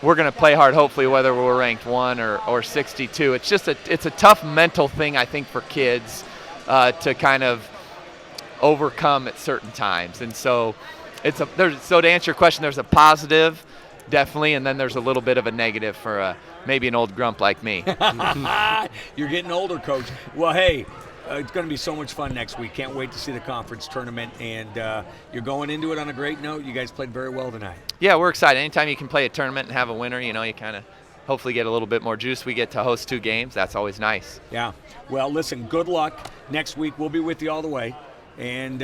we're going to play hard, hopefully, whether we're ranked 1 or 62. It's just it's a tough mental thing, I think, for kids to kind of overcome at certain times. And so so to answer your question, there's a positive, definitely, and then there's a little bit of a negative for maybe an old grump like me. You're getting older, Coach. Well, hey, it's going to be so much fun next week. Can't wait to see the conference tournament, and you're going into it on a great note. You guys played very well tonight. Yeah, we're excited. Anytime you can play a tournament and have a winner, you kind of hopefully get a little bit more juice. We get to host 2 games. That's always nice. Yeah. Well, listen, good luck. Next week we'll be with you all the way. And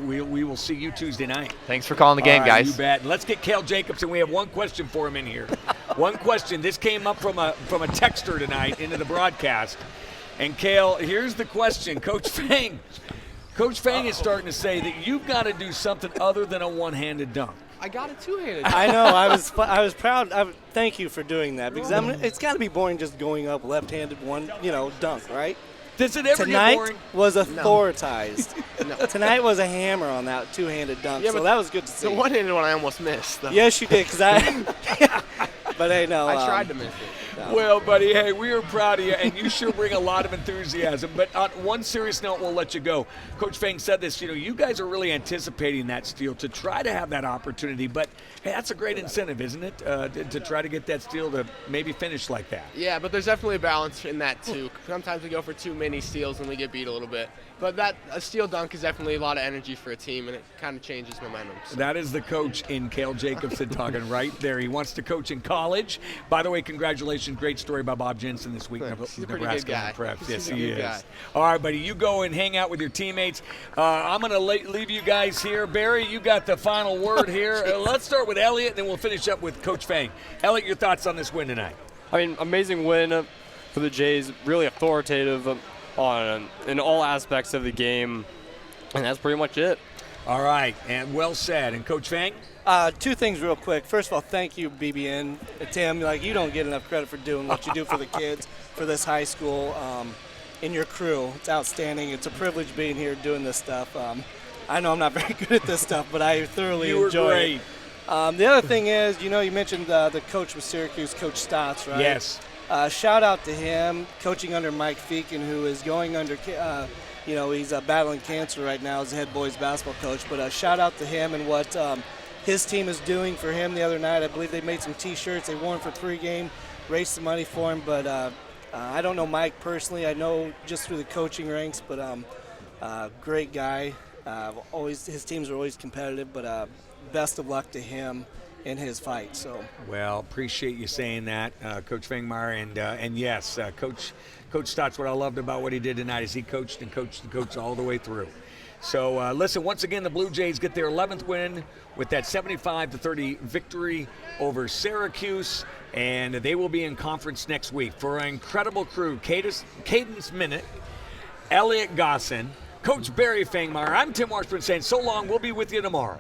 we will see you Tuesday night. Thanks for calling the game, guys. You bet. Let's get Cale Jacobson. We have one question for him in here. One question. This came up from a texter tonight into the broadcast. And Cale, here's the question. Coach Fang is starting to say that you've got to do something other than a one-handed dunk. I got a two-handed. I know. I was proud. Thank you for doing that because it's got to be boring just going up left-handed dunk, right? Does it ever Tonight get boring? Was authorized. No. Tonight was a hammer on that two-handed dunk, so that was good to see. The one-handed one I almost missed, though. Yes, you did, because but hey, no. I tried to miss it. No. Well, buddy, hey, we are proud of you, and you sure bring a lot of enthusiasm. But on one serious note, we'll let you go. Coach Fang said this, you guys are really anticipating that steal to try to have that opportunity. But, hey, that's a great incentive, isn't it, to try to get that steal to maybe finish like that? Yeah, but there's definitely a balance in that, too. Sometimes we go for too many steals and we get beat a little bit. But a steal dunk is definitely a lot of energy for a team, and it kind of changes momentum. So. That is the coach in Cale Jacobson talking right there. He wants to coach in college. By the way, congratulations. Great story by Bob Jensen this week. He's a pretty good guy. Yes, he is. All right, buddy, you go and hang out with your teammates. I'm going to leave you guys here. Barry, you got the final word here. Let's start with Elliot, and then we'll finish up with Coach Fang. Elliot, your thoughts on this win tonight? I mean, amazing win for the Jays. Really authoritative in all aspects of the game, and that's pretty much it. All right, and well said. And Coach Fang? 2 things real quick. First of all, thank you, BBN. Tim, you don't get enough credit for doing what you do for the kids, for this high school, and your crew. It's outstanding. It's a privilege being here doing this stuff. I know I'm not very good at this stuff, but I thoroughly enjoy it. The other thing is, you mentioned the coach with Syracuse, Coach Stotts, right? Yes. Shout out to him, coaching under Mike Feakin, who is going under, he's battling cancer right now as the head boys basketball coach. But shout out to him and what his team is doing for him the other night. I believe they made some T-shirts. They wore them for pregame, raised some money for him. But I don't know Mike personally. I know just through the coaching ranks. But great guy. His teams are always competitive. But best of luck to him in his fight. So well, appreciate you saying that, Coach Fangmeyer, and yes, Coach Stotts. What I loved about what he did tonight is he coached and coached all the way through. So listen, once again, the Blue Jays get their 11th win with that 75-30 victory over Syracuse, and they will be in conference next week. For an incredible crew, Cadence Minnick, Elliot Gosson, Coach Barry Fangmeyer, I'm Tim Washburn saying so long. We'll be with you tomorrow.